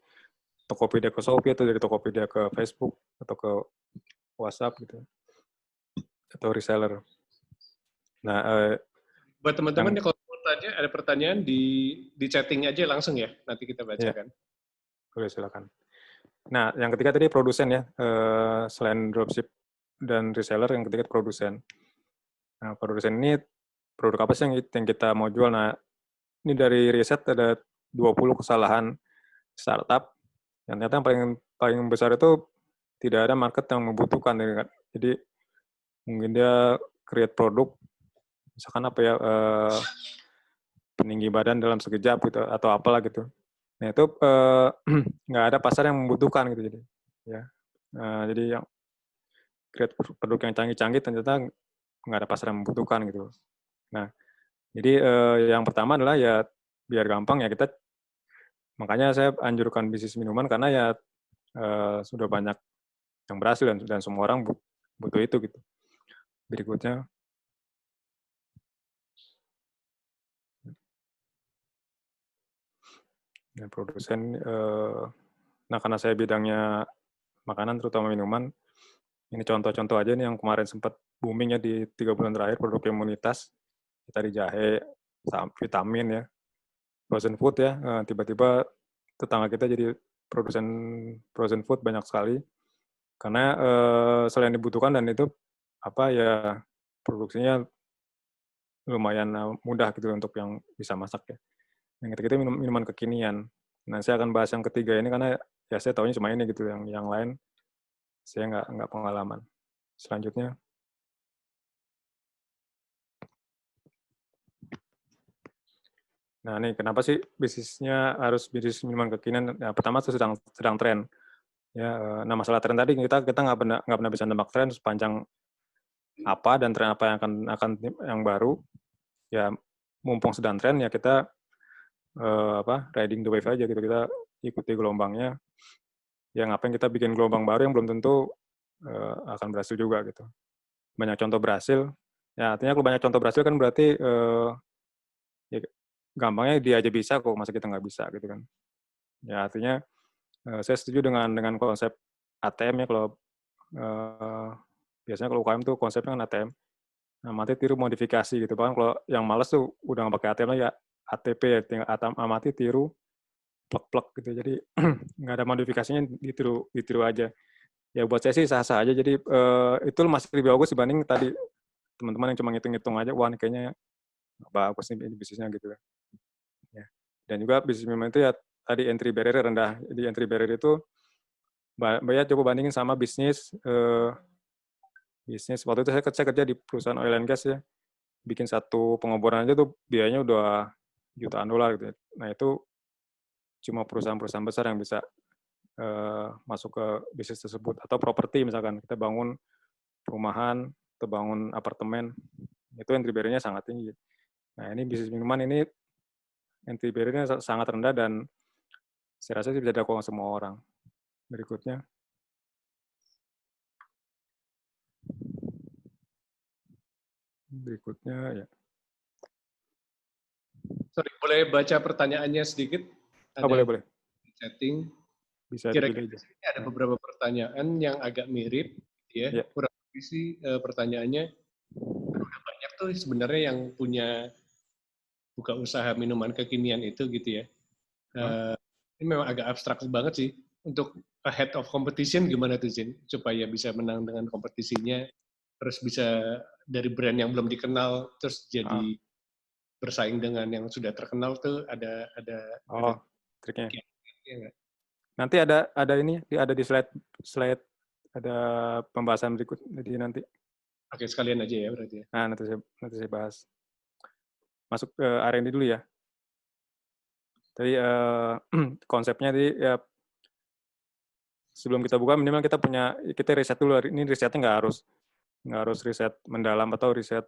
Tokopedia ke Shopee, atau dari Tokopedia ke Facebook atau ke WhatsApp gitu, atau reseller. Nah, buat teman-teman yang kalau ada pertanyaan di chatting aja langsung ya, nanti kita bacakan. Boleh, silakan. Nah, yang ketiga tadi produsen ya, selain dropship dan reseller, yang ketiga produsen. Nah, produsen ini produk apa sih yang kita mau jual. Nah, ini dari riset ada 20 kesalahan startup yang ternyata yang paling besar itu tidak ada market yang membutuhkan. Jadi mungkin dia create produk, misalkan apa ya, peninggi badan dalam sekejap gitu atau apalah gitu. Nah itu nggak ada pasar yang membutuhkan gitu, jadi ya. Jadi yang create produk yang canggih-canggih ternyata nggak ada pasar yang membutuhkan gitu. Nah jadi yang pertama adalah ya biar gampang ya kita, makanya saya anjurkan bisnis minuman karena ya sudah banyak yang berhasil dan semua orang butuh itu gitu. Berikutnya, ya, produsen. Nah karena saya bidangnya makanan terutama minuman, ini contoh-contoh aja nih yang kemarin sempat booming ya di 3 bulan terakhir, produk imunitas. Tadi jahe, vitamin ya, frozen food ya. Tiba-tiba tetangga kita jadi produsen frozen food banyak sekali. Karena selain dibutuhkan dan itu apa ya, produksinya lumayan mudah gitu untuk yang bisa masak ya. Yang ketiga itu minuman kekinian. Nah saya akan bahas yang ketiga ini karena ya saya tahunya cuma ini gitu, yang lain saya nggak pengalaman. Selanjutnya. Nah, nih kenapa sih bisnisnya harus bisnis minuman kekinian? Nah, pertama itu sedang tren. Ya, nah masalah tren tadi kita nggak pernah bisa nebak tren sepanjang apa dan tren apa yang akan yang baru. Ya, mumpung sedang tren ya kita riding the wave aja gitu, kita ikuti gelombangnya. Ya ngapain kita bikin gelombang baru yang belum tentu akan berhasil juga gitu. Banyak contoh berhasil. Ya artinya kalau banyak contoh berhasil kan berarti ya, gampangnya dia aja bisa kok, masa kita nggak bisa gitu kan. Ya artinya saya setuju dengan konsep ATM ya, kalau biasanya kalau UKM tuh konsepnya kan ATM. Nah, mati tiru modifikasi gitu. Bahkan kalau yang males tuh udah nggak pakai ATM lagi ya, ATP ya, tinggal amati tiru plek-plek gitu. Jadi nggak ada modifikasinya, ditiru aja. Ya buat saya sih sah-sah aja. Jadi itu masih lebih bagus dibanding tadi teman-teman yang cuma ngitung-ngitung aja, wah kayaknya bagus nih bisnisnya gitu kan. Ya. Dan juga bisnis minuman itu ya tadi entry barrier rendah. Jadi entry barrier itu Mbak coba bandingin sama bisnis waktu itu saya kerja di perusahaan oil and gas ya, bikin satu pengeboran aja tuh biayanya udah jutaan dolar gitu. Nah itu cuma perusahaan-perusahaan besar yang bisa masuk ke bisnis tersebut. Atau properti misalkan kita bangun perumahan atau bangun apartemen, itu entry barrier-nya sangat tinggi. Nah ini bisnis minuman ini entry barrier-nya sangat rendah dan saya rasa bisa dilakukan semua orang. Berikutnya. Ya. Sorry, boleh baca pertanyaannya sedikit? Boleh. Setting. Bisa Kira-kira dipilih. Ada beberapa pertanyaan yang agak mirip, ya. Yeah. Kurang lebih sih pertanyaannya. Udah banyak tuh sebenarnya yang punya buka usaha minuman kekinian itu gitu ya. Ini memang agak abstrak banget sih. Untuk ahead of competition gimana tuh Zin? Supaya bisa menang dengan kompetisinya, terus bisa dari brand yang belum dikenal, terus jadi bersaing dengan yang sudah terkenal tuh ada triknya. Ya, nanti ada ini, ada di slide ada pembahasan berikut, jadi nanti. Oke, sekalian aja ya berarti ya. Nah, nanti saya bahas. Masuk ke R&D dulu ya. Tadi konsepnya tadi ya, sebelum kita buka minimal kita riset dulu. Ini risetnya nggak harus riset mendalam atau riset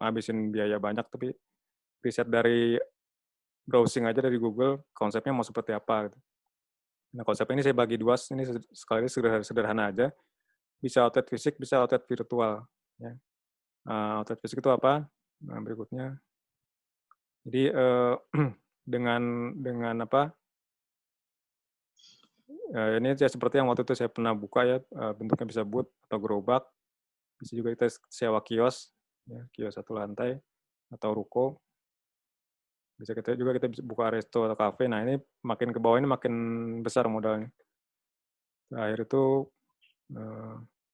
ngabisin biaya banyak, tapi riset dari browsing aja dari Google, konsepnya mau seperti apa gitu. Nah, konsep ini saya bagi dua, ini sekali sederhana aja. Bisa outlet fisik, bisa outlet virtual. Ya. Outlet fisik itu apa? Nah, berikutnya. Jadi dengan apa? Ini ya seperti yang waktu itu saya pernah buka ya, bentuknya bisa booth atau gerobak. Bisa juga kita sewa kios, ya, kios satu lantai atau ruko. Bisa kita bisa buka resto atau kafe. Nah ini makin ke bawah ini makin besar modalnya. Terakhir itu,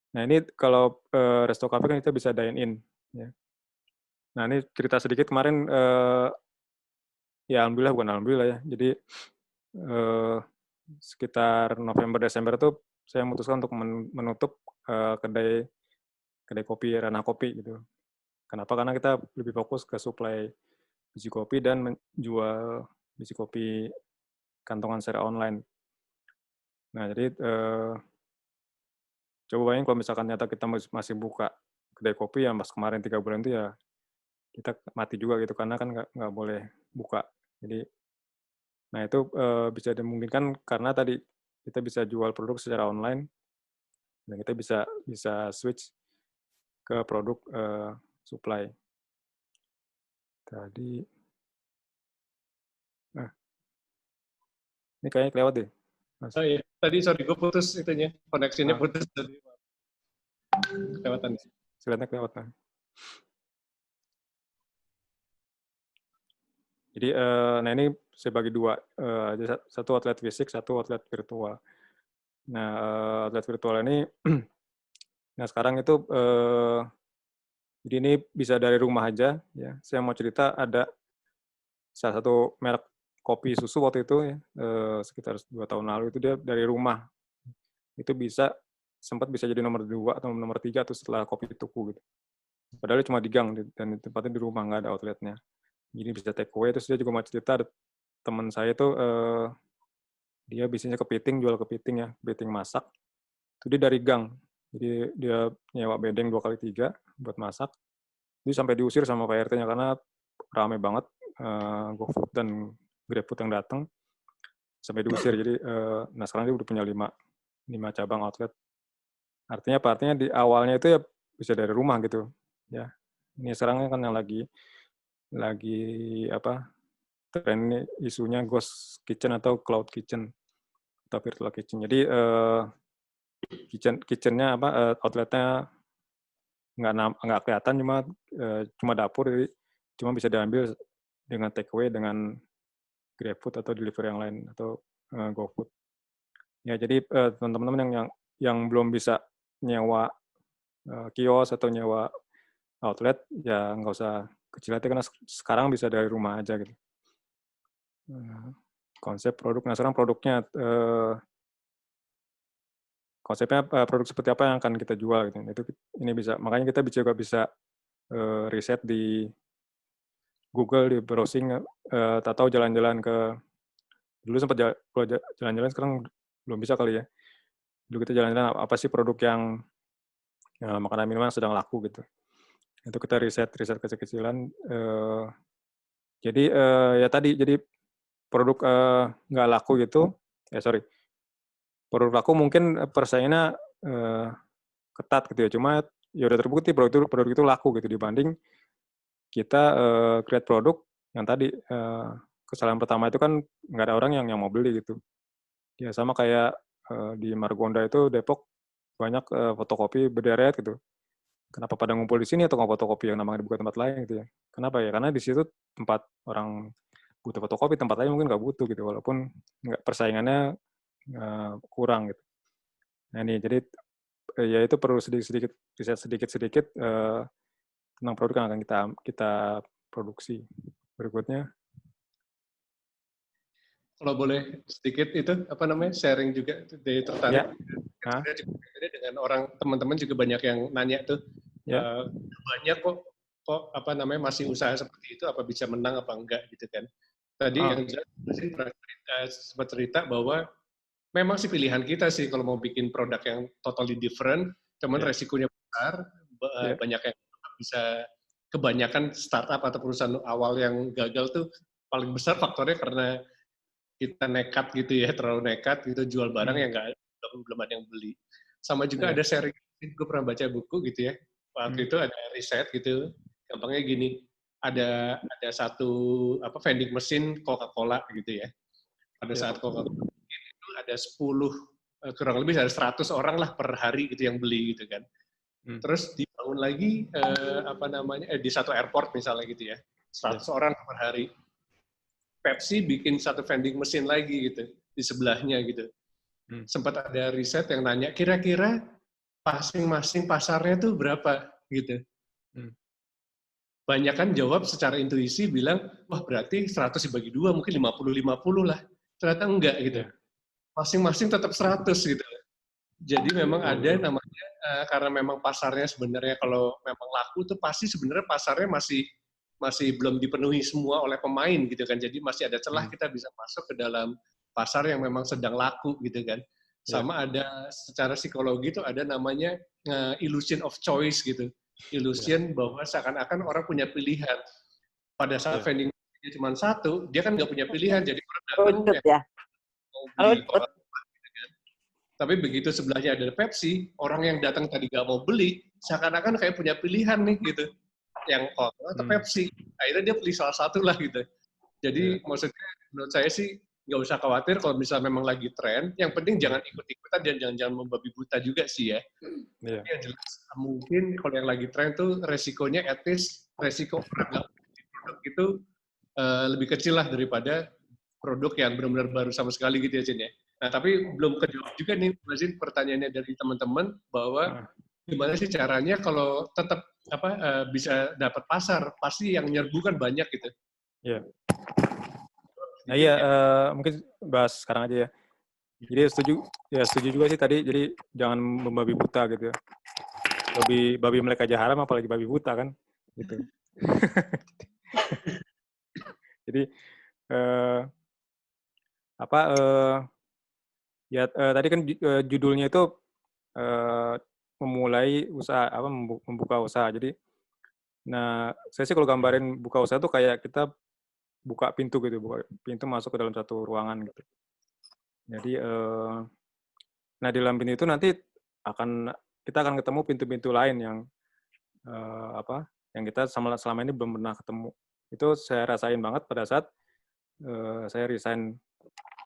nah ini kalau resto kafe kan kita bisa dine in, ya. Nah, ini cerita sedikit kemarin, ya alhamdulillah, bukan alhamdulillah ya. Jadi sekitar November Desember tuh saya memutuskan untuk menutup kedai kopi, Ranah Kopi gitu. Kenapa? Karena kita lebih fokus ke supply biji kopi dan menjual biji kopi kantongan secara online. Nah, jadi coba bayangin kalau misalkan ternyata kita masih buka kedai kopi yang pas kemarin 3 bulan itu ya kita mati juga gitu, karena kan nggak boleh buka. Jadi, nah itu bisa dimungkinkan karena tadi kita bisa jual produk secara online dan kita bisa switch ke produk supply. Tadi, nah ini kayaknya kelewat deh. Mas. Oh iya, tadi sorry gue putus itunya, koneksinya putus tadi. Kelewatan. Slide-nya kelewat. Nah. Jadi, nah ini saya bagi dua, satu outlet fisik, satu outlet virtual. Nah, outlet virtual ini, nah sekarang itu, jadi ini bisa dari rumah aja, ya. Saya mau cerita ada salah satu merek kopi susu waktu itu ya, sekitar 2 tahun lalu itu dia dari rumah. Itu sempat bisa jadi nomor 2 atau nomor 3 atau setelah kopi tuku gitu. Padahal cuma di gang dan tempatnya di rumah, nggak ada outletnya. Jadi bisa take away. Terus dia juga mau cerita, teman saya itu dia bisnisnya kepiting, jual kepiting ya, kepiting masak. Itu dia dari gang. Jadi dia nyewa bedeng 2x3 buat masak. Dia sampai diusir sama Pak RT-nya karena rame banget GoFood dan GrabFood yang datang. Sampai diusir. Jadi nah sekarang dia udah punya 5 cabang outlet. Artinya apa? Artinya di awalnya itu ya bisa dari rumah gitu. Ya. Ini sekarang kan yang lagi apa? Tren ini isunya ghost kitchen atau cloud kitchen atau virtual kitchen. Jadi kitchennya apa? Outletnya nggak kelihatan, cuma dapur, jadi cuma bisa diambil dengan take away dengan GrabFood atau delivery yang lain atau GoFood. Ya jadi teman-teman yang belum bisa nyewa kios atau nyewa outlet ya nggak usah kecil hati karena sekarang bisa dari rumah aja gitu. Konsep produk, nah sekarang produknya konsepnya produk seperti apa yang akan kita jual gitu. Itu ini bisa, makanya kita juga bisa riset di Google, di browsing atau jalan-jalan ke, dulu sempat jalan-jalan, sekarang belum bisa kali ya. Dulu kita jalan-jalan apa sih produk yang makanan minuman sedang laku gitu. Itu kita riset kecil-kecilan. Jadi ya tadi, jadi produk nggak laku gitu, produk laku mungkin persaingannya ketat gitu ya, cuma ya udah terbukti produk itu laku gitu dibanding kita create produk yang tadi kesalahan pertama itu kan nggak ada orang yang mau beli gitu. Ya sama kayak di Margonda itu Depok banyak fotokopi berderet gitu. Kenapa pada ngumpul di sini atau nggak fotokopi yang namanya dibuka tempat lain gitu ya? Kenapa ya? Karena di situ tempat orang butuh fotokopi, tempat lain mungkin nggak butuh gitu, walaupun nggak, persaingannya kurang gitu. Nah ini jadi ya itu perlu sedikit riset sedikit tentang produk yang akan kita produksi. Berikutnya, kalau boleh sedikit itu apa namanya sharing juga dari tertarik. Ya. Dengan orang teman-teman juga banyak yang nanya tuh banyak kok apa namanya masih usaha seperti itu, apa bisa menang apa enggak gitu kan. Tadi yang sempat cerita bahwa memang sih pilihan kita sih kalau mau bikin produk yang totally different, cuman resikonya besar, banyak yang bisa, kebanyakan startup atau perusahaan awal yang gagal tuh paling besar faktornya karena kita nekat gitu ya, terlalu nekat gitu jual barang yang belum ada yang beli. Sama juga ada sharing, gue pernah baca buku gitu ya, waktu itu ada riset gitu, gampangnya gini, ada satu vending mesin Coca-Cola gitu ya, pada saat Coca-Cola itu ada 10, kurang lebih ada 100 orang lah per hari gitu yang beli gitu kan. Terus dibangun lagi di satu airport misalnya gitu ya, 100 orang per hari. Pepsi bikin satu vending mesin lagi gitu di sebelahnya gitu. Sempat ada riset yang nanya kira-kira masing-masing pasarnya tuh berapa gitu. banyak kan jawab secara intuisi bilang, wah berarti 100 dibagi 2, mungkin 50-50 lah. Ternyata enggak gitu. Masing-masing tetap 100 gitu. Jadi memang ada namanya, karena memang pasarnya sebenarnya kalau memang laku tuh pasti sebenarnya pasarnya masih belum dipenuhi semua oleh pemain gitu kan. Jadi masih ada celah kita bisa masuk ke dalam pasar yang memang sedang laku gitu kan. Sama ada secara psikologi itu ada namanya illusion of choice gitu. Illusion bahwa seakan-akan orang punya pilihan. Pada saat vending machine cuma satu, dia kan nggak punya pilihan. Jadi orang datang mau beli Coca-Cola gitu kan. Tapi begitu sebelahnya ada Pepsi, orang yang datang tadi nggak mau beli, seakan-akan kayak punya pilihan nih gitu. Yang Coca atau Pepsi. Akhirnya dia pilih salah satu lah gitu. Jadi maksudnya menurut saya sih nggak usah khawatir kalau misalnya memang lagi tren. Yang penting jangan ikut-ikutan dan jangan membabi buta juga sih ya. Yang jelas mungkin kalau yang lagi tren tuh resikonya etis, resiko orang nggak beli produk itu lebih kecil lah daripada produk yang benar-benar baru sama sekali gitu ya Cin ya. Nah tapi belum kejawab juga nih Mas Cin pertanyaannya dari teman-teman bahwa gimana sih caranya kalau tetap bisa dapat pasar, pasti yang nyerbu kan banyak gitu. Iya. Nah iya, mungkin bahas sekarang aja ya. Jadi setuju juga sih tadi. Jadi jangan membabi buta gitu ya. Babi melek aja haram, apalagi babi buta kan, gitu. Jadi tadi kan judulnya itu memulai usaha membuka usaha. Jadi, nah saya sih kalau gambarin buka usaha tuh kayak kita buka pintu gitu, buka pintu masuk ke dalam satu ruangan gitu. Jadi, nah di dalam pintu itu nanti kita akan ketemu pintu-pintu lain yang yang kita selama ini belum pernah ketemu. Itu saya rasain banget pada saat saya resign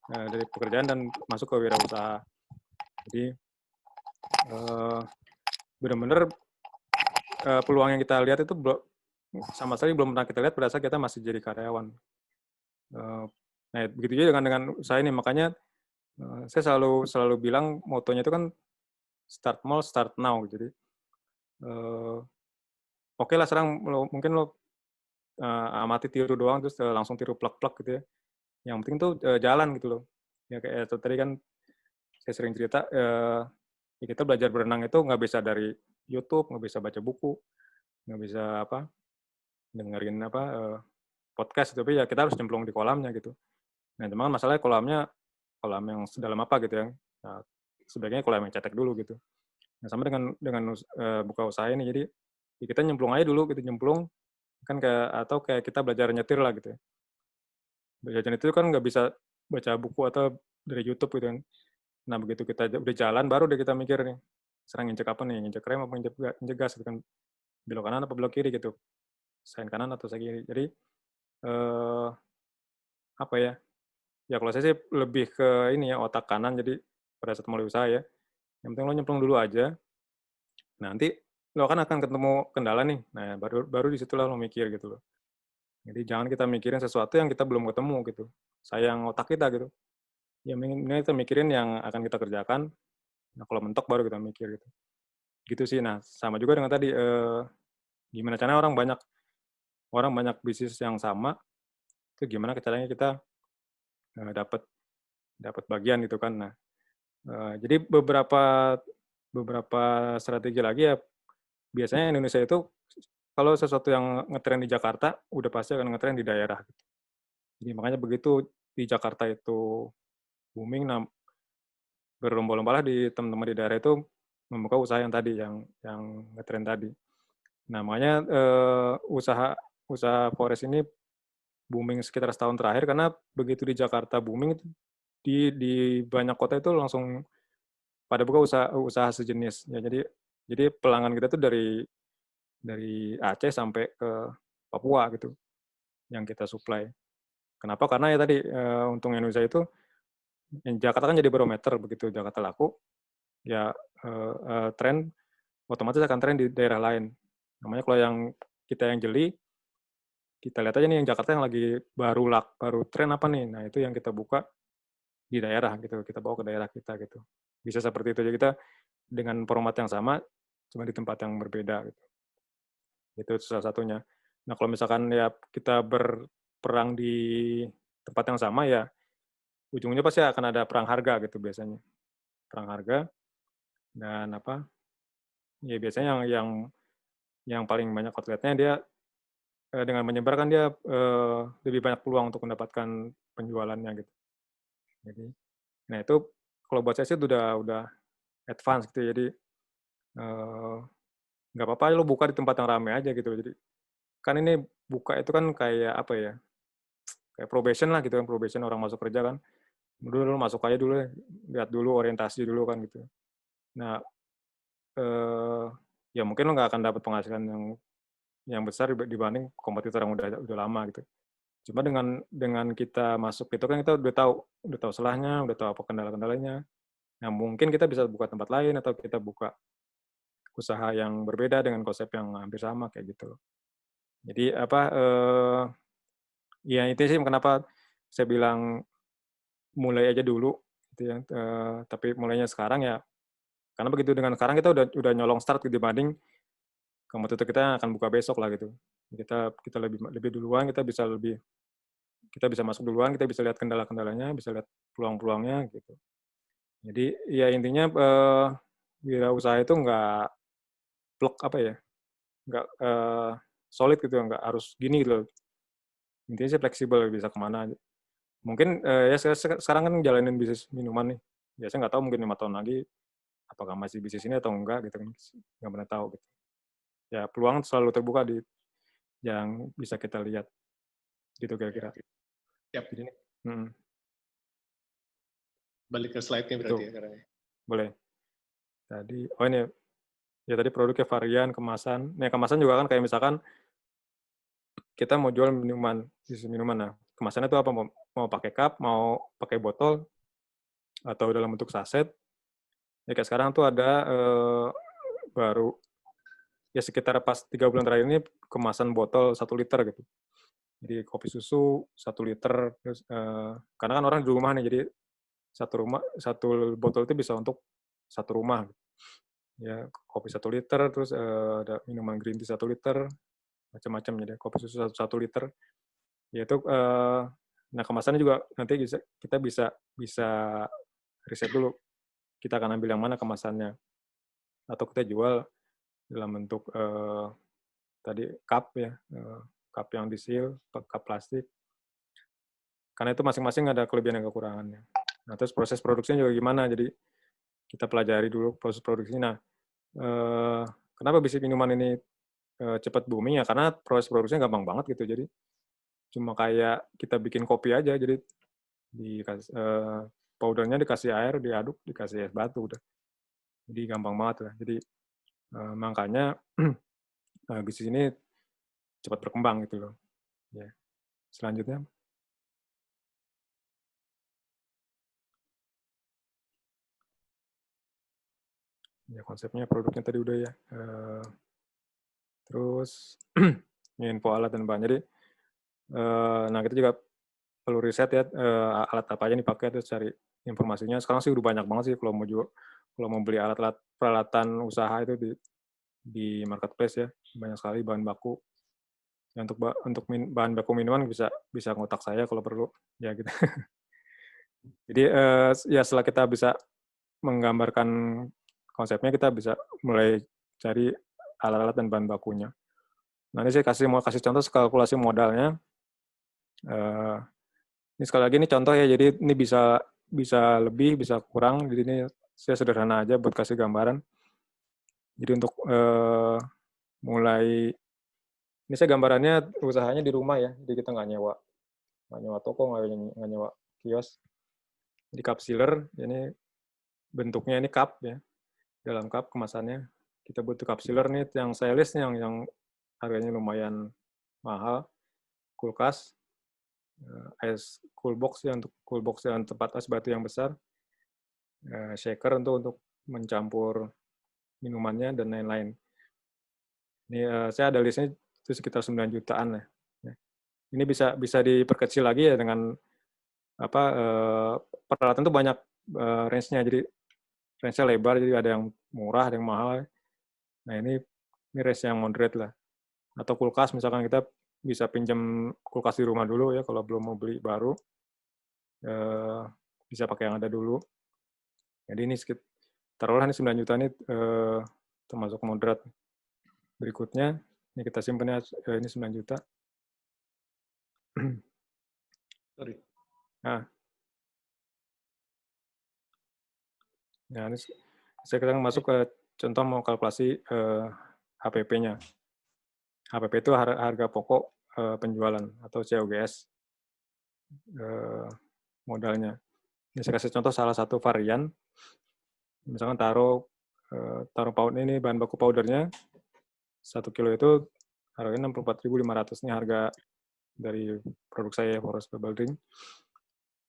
dari pekerjaan dan masuk ke wirausaha. Jadi benar-benar peluang yang kita lihat itu sama sekali belum pernah kita lihat pada saat kita masih jadi karyawan. Nah begitu juga dengan usaha ini, makanya saya selalu bilang motonya itu kan start small, start now. Jadi oke lah sekarang mungkin lo amati tiru doang terus langsung tiru plak-plak gitu ya. Yang penting tuh jalan gitu loh. Ya kayak tadi kan saya sering cerita, ya kita belajar berenang itu nggak bisa dari YouTube, nggak bisa baca buku, nggak bisa dengerin podcast, tapi ya kita harus nyemplung di kolamnya gitu. Nah cuman masalahnya kolam yang sedalam apa gitu ya. Nah, sebaiknya kolam yang cetek dulu gitu. Nah sama dengan buka usaha ini, jadi ya kita nyemplung aja dulu gitu, nyemplung kan kayak kita belajar nyetir lah gitu ya. Belajar nyetir kan nggak bisa baca buku atau dari YouTube gitu kan. Nah begitu kita udah jalan baru deh kita mikir nih, serang nginjek apa nih, nginjek rem apa nginjek gas gitu kan, belok kanan apa belok kiri gitu, sen kanan atau sen kiri. Jadi ya kalau saya sih lebih ke ini ya, otak kanan. Jadi pada saat mulai usaha ya, yang penting lo nyemplung dulu aja, nanti lo kan akan ketemu kendala nih, nah baru disitulah lo mikir gitu loh. Jadi jangan kita mikirin sesuatu yang kita belum ketemu gitu, sayang otak kita gitu. Ya mending kita mikirin yang akan kita kerjakan, nah kalau mentok baru kita mikir gitu. Gitu sih. Nah sama juga dengan tadi, gimana caranya orang banyak bisnis yang sama, itu gimana caranya kita dapat bagian gitu kan. Nah jadi beberapa strategi lagi ya, biasanya Indonesia itu kalau sesuatu yang ngetren di Jakarta udah pasti akan ngetren di daerah gitu. Jadi makanya begitu di Jakarta itu booming, nah berlomba-lomba lah di teman-teman di daerah itu membuka usaha yang tadi, yang ngetren tadi. Nah makanya usaha forest ini booming sekitar setahun terakhir, karena begitu di Jakarta booming, di banyak kota itu langsung pada buka usaha sejenis ya. Jadi pelanggan kita tuh dari Aceh sampai ke Papua gitu yang kita supply. Kenapa? Karena ya tadi untung Indonesia itu, Jakarta kan jadi barometer. Begitu Jakarta laku ya, tren otomatis akan tren di daerah lain. Namanya kalau yang jeli, kita lihat aja nih yang Jakarta yang lagi baru tren apa nih. Nah itu yang kita buka di daerah gitu, kita bawa ke daerah kita gitu. Bisa seperti itu aja, kita dengan format yang sama cuma di tempat yang berbeda gitu. Itu salah satunya. Nah, kalau misalkan ya kita berperang di tempat yang sama ya, ujungnya pasti akan ada perang harga gitu biasanya. Perang harga dan apa? Ya biasanya yang paling banyak outletnya dia dengan menyebar kan dia lebih banyak peluang untuk mendapatkan penjualannya gitu. Jadi, nah itu kalau buat saya sih udah advance gitu. Jadi nggak apa-apa lo buka di tempat yang ramai aja gitu. Jadi kan ini buka itu kan kayak apa ya? Kayak probation lah gitu kan, probation orang masuk kerja kan. Dulu masuk aja dulu, lihat dulu orientasi dulu kan gitu. Nah, ya mungkin lo nggak akan dapat penghasilan yang besar dibanding kompetitor yang udah lama gitu. Cuma dengan kita masuk itu kan kita udah tahu salahnya, udah tahu apa kendala-kendalanya. Nah, mungkin kita bisa buka tempat lain atau kita buka usaha yang berbeda dengan konsep yang hampir sama kayak gitu. Jadi apa ya itu sih kenapa saya bilang mulai aja dulu gitu ya. Tapi mulainya sekarang ya karena begitu dengan sekarang kita udah nyolong start dibanding kompetitor kita akan buka besok lah gitu. Kita lebih duluan, kita bisa masuk duluan, kita bisa lihat kendala-kendalanya, bisa lihat peluang-peluangnya gitu. Jadi ya intinya wirausaha itu nggak plek apa ya, nggak solid gitu, nggak harus gini gitu. Intinya sih fleksibel, bisa kemana. Mungkin ya sekarang kan jalanin bisnis minuman nih. Ya saya nggak tahu mungkin 5 tahun lagi apakah masih bisnis ini atau enggak gitu kan, nggak pernah tahu gitu. Ya peluang selalu terbuka yang bisa kita lihat gitu kira-kira. Yap. Jadi, balik ke slide-nya berarti ya sekarang. Boleh. Tadi, ini ya tadi produknya varian, kemasan. Nah, kemasan juga kan kayak misalkan kita mau jual minuman, bisnis minuman. Nah, kemasannya itu apa? Mau pakai cup, mau pakai botol, atau dalam bentuk saset. Ya kayak sekarang tuh ada baru ya sekitar pas 3 bulan terakhir ini kemasan botol 1 liter gitu. Jadi kopi susu 1 liter, terus karena kan orang di rumah nih, jadi satu botol itu bisa untuk 1 rumah. Ya kopi 1 liter, terus ada minuman green tea 1 liter, macam-macam jadi kopi susu 1 liter. Yaitu nah kemasannya juga nanti kita bisa riset dulu. Kita akan ambil yang mana kemasannya. Atau kita jual dalam bentuk tadi cup ya, cup yang di-seal, cup plastik. Karena itu masing-masing ada kelebihan dan kekurangannya. Nah, terus proses produksinya juga gimana? Jadi kita pelajari dulu proses produksinya. Nah, kenapa bisnis minuman ini cepat booming ya? Karena proses produksinya gampang banget gitu. Jadi cuma kayak kita bikin kopi aja. Jadi powdernya dikasih air, diaduk, dikasih es batu udah. Jadi gampang banget lah. Jadi makanya bisnis ini cepat berkembang gitu loh. Ya. Selanjutnya. Ya konsepnya produknya tadi udah ya. Terus info alat dan bahan. Jadi nah kita juga perlu riset ya alat apa aja nih pakai, terus cari informasinya. Sekarang sih udah banyak banget sih kalau mau beli alat-alat peralatan usaha itu di marketplace ya, banyak sekali bahan baku. Ya, untuk bahan baku minuman bisa ngotak saya kalau perlu ya gitu. Jadi ya setelah kita bisa menggambarkan konsepnya, kita bisa mulai cari alat-alat dan bahan bakunya. Nah ini saya mau kasih contoh kalkulasi modalnya. Ini sekali lagi ini contoh ya, jadi ini bisa lebih, bisa kurang. Jadi ini saya sederhana aja buat kasih gambaran. Jadi untuk mulai, ini saya gambarannya usahanya di rumah ya, jadi kita nggak nyewa toko, nggak nyewa kios. Di cup sealer, ini bentuknya ini cup ya, dalam cup kemasannya. Kita butuh cup sealer nih, yang saya list yang harganya lumayan mahal. Kulkas, ice cool box ya, untuk cool box dan tempat es batu yang besar. Shaker untuk mencampur minumannya dan lain-lain. Ini saya ada listnya itu sekitar 9 jutaan ya. Ini bisa diperkecil lagi ya dengan apa peralatan itu banyak range-nya, jadi range-nya lebar, jadi ada yang murah, ada yang mahal. Nah ini range yang moderate lah. Atau kulkas, misalkan kita bisa pinjam kulkas di rumah dulu ya, kalau belum mau beli baru. Bisa pakai yang ada dulu. Jadi ini taruhlah ini 9 juta ini termasuk moderat. Berikutnya, ini kita simpan ini 9 juta. Sorry. Nah, ini sekarang masuk ke contoh mau kalkulasi HPP-nya. HPP itu harga pokok penjualan atau COGS modalnya. Ini saya kasih contoh salah satu varian. Misalkan taruh powder ini bahan baku powdernya 1 kilo itu harganya 64.500. Ini harga dari produk saya, Forest Bubble Drink.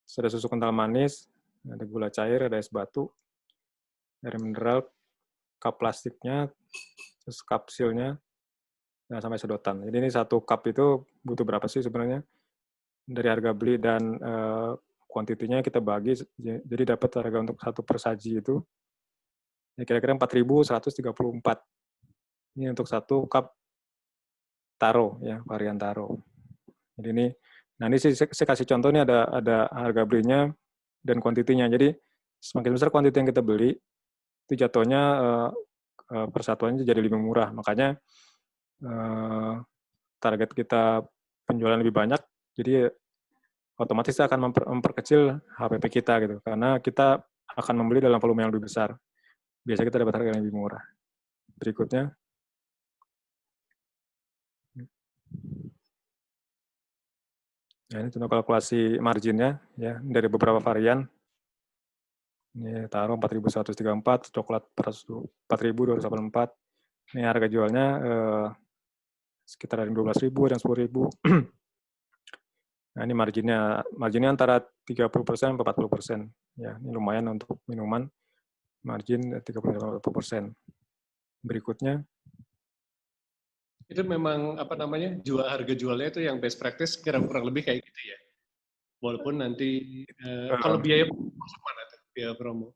Terus ada susu kental manis, ada gula cair, ada es batu, air mineral, cup plastiknya, terus kapsilnya, nah sampai sedotan. Jadi ini 1 cup itu butuh berapa sih sebenarnya? Dari harga beli dan kuantitinya kita bagi, jadi dapat harga untuk 1 persaji itu ya kira-kira 4.134. Ini untuk 1 cup taro ya, varian taro. Jadi ini, nah ini saya kasih contoh ini ada harga belinya dan kuantitinya. Jadi semakin besar kuantiti yang kita beli, itu jatuhnya persatuannya jadi lebih murah. Makanya target kita penjualan lebih banyak, jadi otomatis kita akan memperkecil HPP kita gitu, karena kita akan membeli dalam volume yang lebih besar. Biasanya kita dapat harga yang lebih murah. Berikutnya. Nah, ini contoh kalkulasi marginnya ya dari beberapa varian. Ini taruh 4.134, coklat 4.284. Ini harga jualnya sekitar 12.000 dan 10.000. Nah, ini marginnya antara 30% sampai 40%. Ya, ini lumayan untuk minuman. Margin 30-40%. Berikutnya. Itu memang harga jualnya itu yang best practice kurang lebih kayak gitu ya. Walaupun nanti kalau biaya masuk mana tuh? Biaya promo.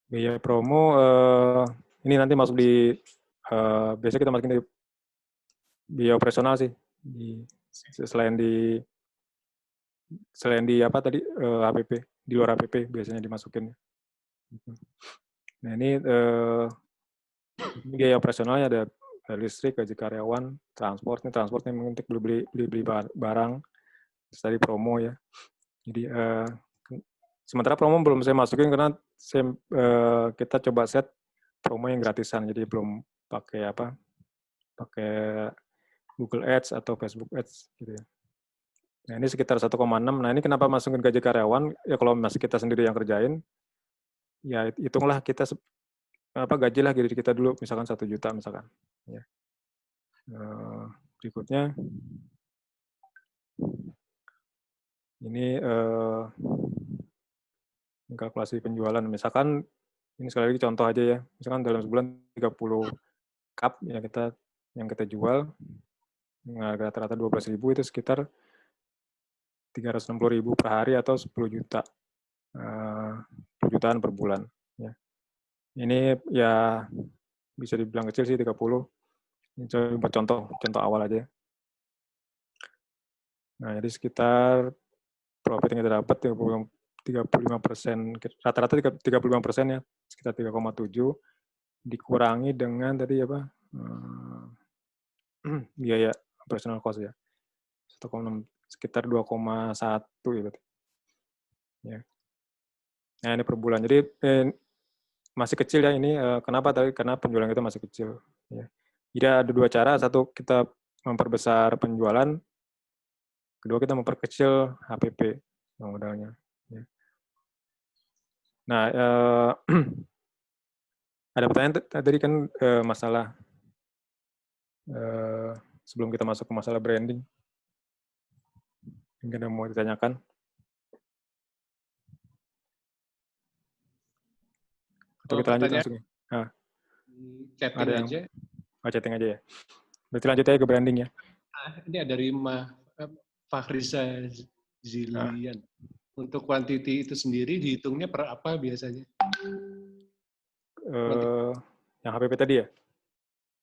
Biaya promo ini nanti masuk di biasanya kita masukin di biaya operasional sih. Selain di apa tadi HPP, di luar HPP biasanya dimasukin. Nah, ini biaya operasionalnya ada listrik, gaji karyawan, transportnya mungkin untuk beli barang, terus tadi promo ya. Jadi sementara promo belum saya masukin karena kita coba set promo yang gratisan, jadi belum pakai Google Ads atau Facebook Ads gitu ya. Nah, ini sekitar 1,6. Nah, ini kenapa masukin gaji karyawan? Ya kalau masih kita sendiri yang kerjain, ya hitunglah kita gajilah diri kita dulu, misalkan 1 juta misalkan. Ya. Berikutnya, ini kalkulasi penjualan. Misalkan, ini sekali lagi contoh aja ya, misalkan dalam sebulan 30 cup yang kita jual, rata-rata 12.000 itu sekitar 360.000 per hari atau 10 juta. 10 jutaan per bulan. Ya. Ini ya bisa dibilang kecil sih 30. Ini coba contoh awal aja. Nah, jadi sekitar profit yang kita dapat 35%, rata-rata 35% ya, sekitar 3,7 dikurangi dengan tadi apa? Biaya operational cost ya. 1,6 sekitar 2,1 ya berarti. Ya. Nah, ini per bulan. Jadi masih kecil ya ini. Kenapa tadi? Karena penjualan kita masih kecil. Ya. Jadi ada 2 cara. Satu, kita memperbesar penjualan. Kedua, kita memperkecil HPP modalnya. Ya. Nah, ada pertanyaan tadi kan masalah sebelum kita masuk ke masalah branding. Mungkin ada mau ditanyakan. Atau kita lanjut langsung ya? Nah, chatting aja. Chatting aja ya. Berarti lanjut aja ke branding ya. Ini ada dari Fahrisa Zilian. Untuk quantity itu sendiri dihitungnya per apa biasanya? Yang HPP tadi ya?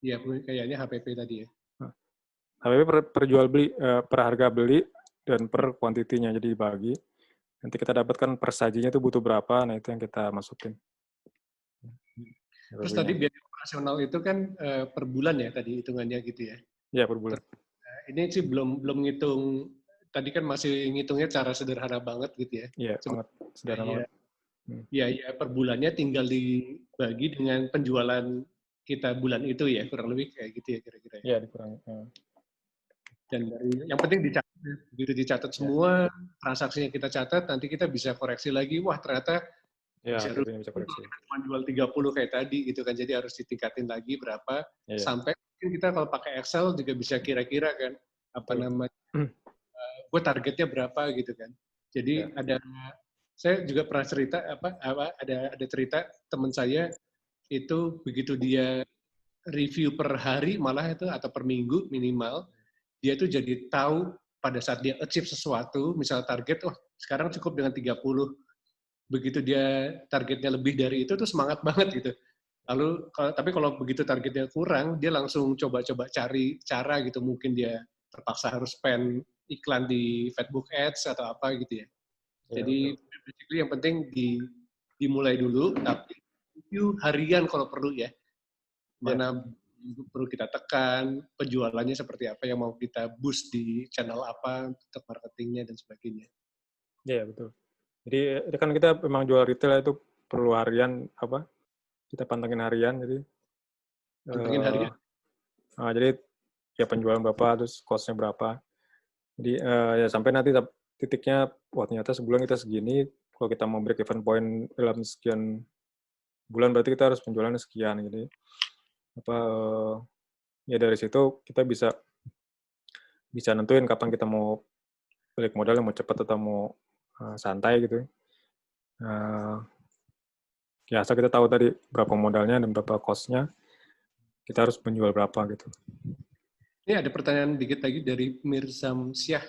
Iya, kayaknya HPP tadi ya. HPP per jual beli, per harga beli dan per kuantitinya, jadi dibagi. Nanti kita dapatkan per sajinya itu butuh berapa, nah itu yang kita masukin. Terus tadi biaya operasional itu kan per bulan ya tadi hitungannya gitu ya? Iya, per bulan. Ini sih belum ngitung, tadi kan masih ngitungnya cara sederhana banget gitu ya? Iya, sangat sederhana banget. Ya, per bulannya tinggal dibagi dengan penjualan kita bulan itu ya, kurang lebih kayak gitu ya kira-kira. Iya, dikurangi. Dan yang penting dicatat, begitu dicatat semua transaksinya kita catat, nanti kita bisa koreksi lagi. Wah ternyata bisa koreksi. Cuma jual 30 kayak tadi gitu kan, jadi harus ditingkatin lagi berapa sampai mungkin kita kalau pakai Excel juga bisa kira-kira kan apa namanya, gue targetnya berapa gitu kan. Jadi saya juga pernah cerita ada cerita teman saya itu begitu dia review per hari malah itu atau per minggu minimal, dia tuh jadi tahu pada saat dia achieve sesuatu, misal target, sekarang cukup dengan 30. Begitu dia targetnya lebih dari itu tuh semangat banget gitu. Lalu, tapi kalau begitu targetnya kurang, dia langsung coba-coba cari cara gitu. Mungkin dia terpaksa harus spend iklan di Facebook Ads atau apa gitu ya. Jadi, basically yang penting dimulai dulu, tapi review harian kalau perlu ya. Mana perlu kita tekan, penjualannya seperti apa yang mau kita boost di channel apa untuk marketingnya dan sebagainya. Iya, betul. Jadi kan kita memang jual retail itu perlu harian apa? Kita pantengin harian, jadi pantengin harian. Jadi ya penjualan berapa, terus cost-nya berapa. Jadi ya sampai nanti titiknya, wah ternyata sebulan kita segini, kalau kita mau break even point dalam sekian bulan berarti kita harus penjualannya sekian. Jadi ya dari situ kita bisa nentuin kapan kita mau balik modal, mau cepat atau mau santai gitu. Ya asal kita tahu tadi berapa modalnya dan berapa cost-nya, kita harus menjual berapa gitu. Ini ada pertanyaan dikit lagi dari Mirzam Syah.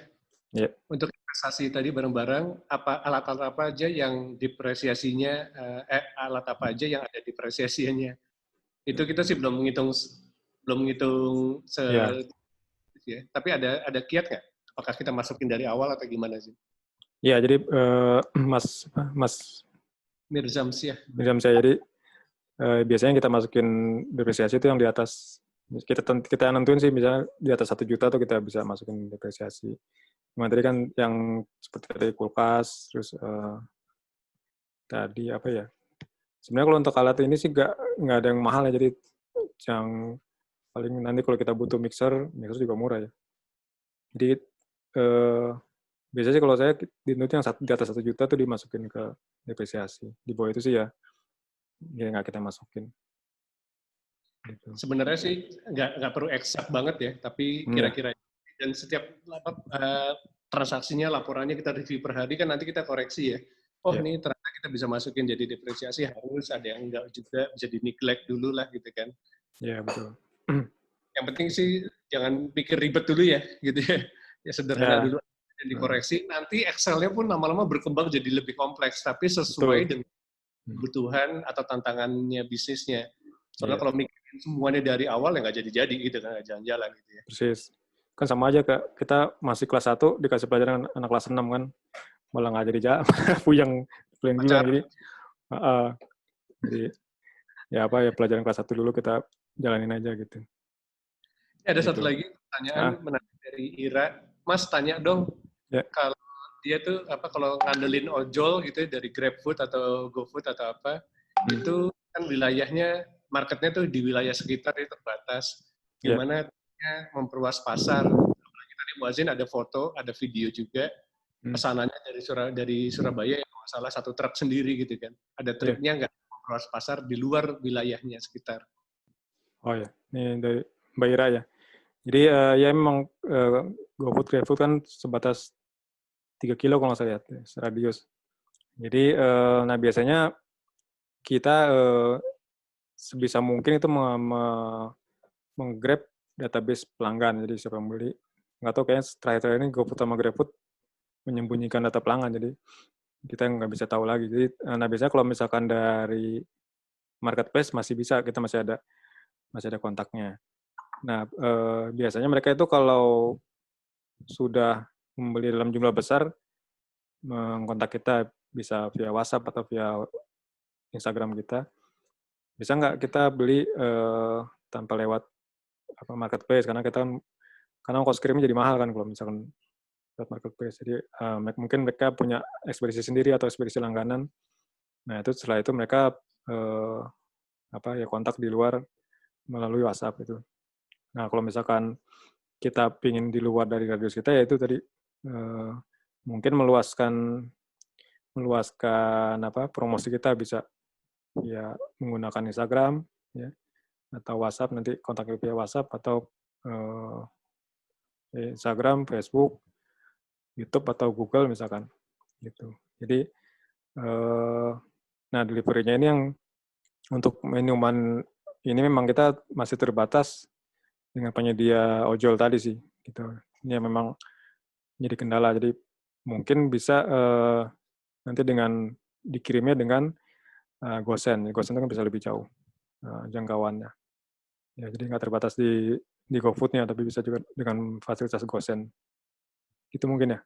Yeah. Untuk investasi tadi bareng-bareng, alat-alat apa aja yang depresiasinya, alat apa aja yang ada depresiasinya? Itu kita sih belum menghitung ya. Tapi ada kiat nggak? Apakah kita masukin dari awal atau gimana sih? Ya, jadi Mas Mirzam Syah. Jadi biasanya kita masukin depresiasi itu yang di atas, kita nentuin sih misalnya di atas 1 juta tuh kita bisa masukin depresiasi. Cuma tadi kan yang seperti tadi kulkas, terus tadi apa ya? Sebenarnya kalau untuk alat ini sih nggak ada yang mahal ya, jadi yang paling nanti kalau kita butuh mixer juga murah ya. Jadi biasanya sih kalau saya dinut yang di atas 1 juta tuh dimasukin ke depresiasi. Di bawah itu sih ya nggak kita masukin. Gitu. Sebenarnya sih nggak perlu eksak banget ya, tapi kira-kira dan setiap transaksinya laporannya kita review per hari kan nanti kita koreksi ya. Ini ternyata kita bisa masukin jadi depresiasi, harus ada yang enggak juga, bisa di-neglect dulu lah gitu kan. Iya, betul. Yang penting sih jangan pikir ribet dulu ya, gitu ya. Ya sederhana dulu dan dikoreksi. Nanti Excel-nya pun lama-lama berkembang jadi lebih kompleks, tapi sesuai dengan kebutuhan atau tantangannya bisnisnya. Soalnya kalau mikirin semuanya dari awal ya nggak jadi-jadi gitu kan, nggak jalan-jalan gitu ya. Persis. Kan sama aja Kak, kita masih kelas 1 dikasih pelajaran anak kelas 6 kan, malah nggak jadi puyeng jadi ya pelajaran kelas 1 dulu kita jalanin aja gitu. Ada satu lagi pertanyaan menarik dari Ira. Mas tanya dong, kalau dia tuh kalau ngandelin ojol gitu dari GrabFood atau GoFood atau apa, itu kan wilayahnya, marketnya tuh di wilayah sekitar itu terbatas. Gimana memperluas pasar? Apalagi tadi Muazzin ada foto, ada video juga. Pesanannya dari Surabaya yang salah satu truk sendiri gitu kan. Ada triknya nggak memperluas pasar di luar wilayahnya sekitar? Oh ya, ini dari Mbak Ira ya. Jadi ya memang GoFood, GrabFood kan sebatas 3 kilo kalau nggak saya lihat, radius. Jadi nah biasanya kita sebisa mungkin itu meng-grab database pelanggan. Jadi siapa yang beli, nggak tahu kayaknya terakhir ini GoFood sama GrabFood menyembunyikan data pelanggan, jadi kita nggak bisa tahu lagi. Jadi, nah biasanya kalau misalkan dari marketplace masih bisa, kita masih ada kontaknya. Nah, biasanya mereka itu kalau sudah membeli dalam jumlah besar, mengkontak kita bisa via WhatsApp atau via Instagram kita. Bisa nggak kita beli tanpa lewat marketplace, karena kita kan karena ongkos kirimnya jadi mahal kan kalau misalkan lewat marketplace. Jadi mungkin mereka punya ekspedisi sendiri atau ekspedisi langganan. Nah, itu setelah itu mereka kontak di luar melalui WhatsApp itu. Nah, kalau misalkan kita pingin di luar dari radius kita, ya itu tadi mungkin meluaskan promosi kita bisa ya menggunakan Instagram ya atau WhatsApp, nanti kontak via WhatsApp atau Instagram, Facebook, YouTube atau Google misalkan gitu. Jadi nah delivery-nya ini yang untuk minuman ini memang kita masih terbatas dengan penyedia ojol tadi sih gitu. Ini memang jadi kendala. Jadi mungkin bisa nanti dengan dikirimnya dengan GoSend. GoSend itu kan bisa lebih jauh jangkauannya. Ya, jadi nggak terbatas di GoFood-nya, tapi bisa juga dengan fasilitas GoSend. Itu mungkin ya.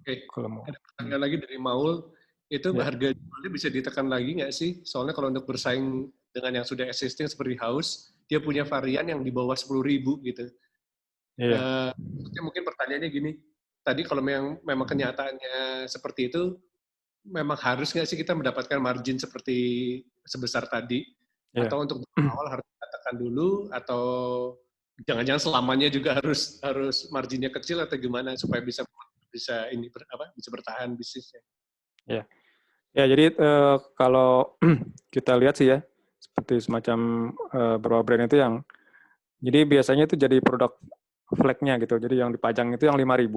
Oke. Kalau mau. Ada pertanyaan lagi dari Maul, itu harga jualnya bisa ditekan lagi nggak sih? Soalnya kalau untuk bersaing dengan yang sudah existing seperti House, dia punya varian yang di bawah 10.000 gitu. Iya. Mungkin pertanyaannya gini, tadi kalau memang kenyataannya seperti itu, memang harus nggak sih kita mendapatkan margin seperti sebesar tadi? Yeah. Atau untuk awal harus dikatakan dulu, atau jangan-jangan selamanya juga harus marginnya kecil atau gimana supaya bisa bertahan bisnisnya? Ya, jadi kalau kita lihat sih ya, seperti semacam beberapa brand itu yang, jadi biasanya itu jadi produk flag-nya gitu, jadi yang dipajang itu yang 5.000,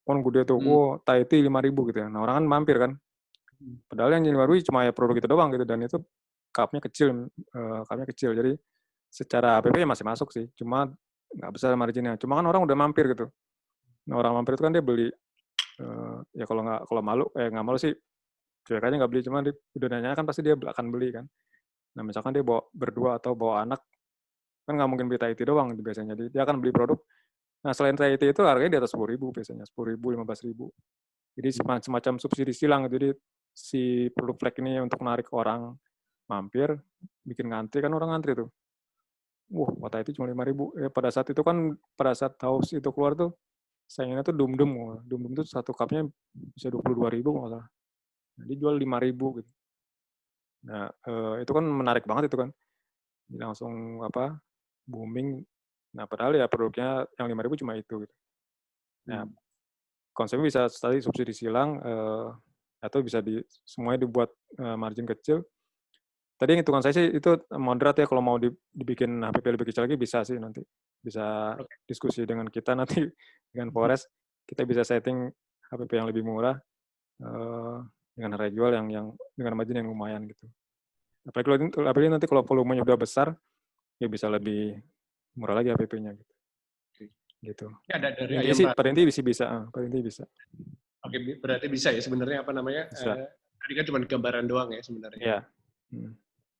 kan gede tuh, Thai tea 5.000 gitu ya. Nah orang kan mampir kan, padahal yang 5.000 cuma ya produk itu doang gitu, dan itu cupnya kecil, jadi secara APP masih masuk sih, cuma nggak besar marginnya. Cuma kan orang udah mampir gitu. Nah orang mampir itu kan dia beli, ya kalau malu, nggak malu sih, cuek aja nggak beli, cuma dia udah nanya kan pasti dia akan beli kan. Nah misalkan dia bawa berdua atau bawa anak, kan nggak mungkin beli Thai tea doang biasanya, jadi dia akan beli produk. Nah selain Thai tea itu harganya di atas 10.000 biasanya, 10.000, 15.000. Jadi semacam subsidi silang. Jadi si produk flag ini untuk menarik orang mampir, bikin ngantri, kan orang ngantri tuh. Wah, Thai tea cuma 5.000. Pada saat itu kan, pada saat House itu keluar tuh, saingannya tuh Dum-Dum. Dum-Dum tuh satu cupnya bisa 22.000 nggak salah. Nah, dia jual 5.000 gitu. Nah, itu kan menarik banget itu kan. Jadi langsung booming. Nah, padahal ya produknya yang 5.000 cuma itu gitu. Nah, konsepnya bisa tadi subsidi silang, atau bisa semuanya dibuat margin kecil. Tadi hitungan saya sih itu moderat ya, kalau mau dibikin HPP lebih kecil lagi bisa sih nanti. Bisa diskusi dengan kita nanti dengan Forest, kita bisa setting HPP yang lebih murah dengan harga jual yang dengan margin yang lumayan gitu. Apalagi nanti kalau volumenya udah besar, ya bisa lebih murah lagi HPP-nya gitu. Gitu. Ya, ada dari ayam sih, pada inti bisa. Oke, berarti bisa ya sebenarnya tadi kan cuma gambaran doang ya sebenarnya. Iya.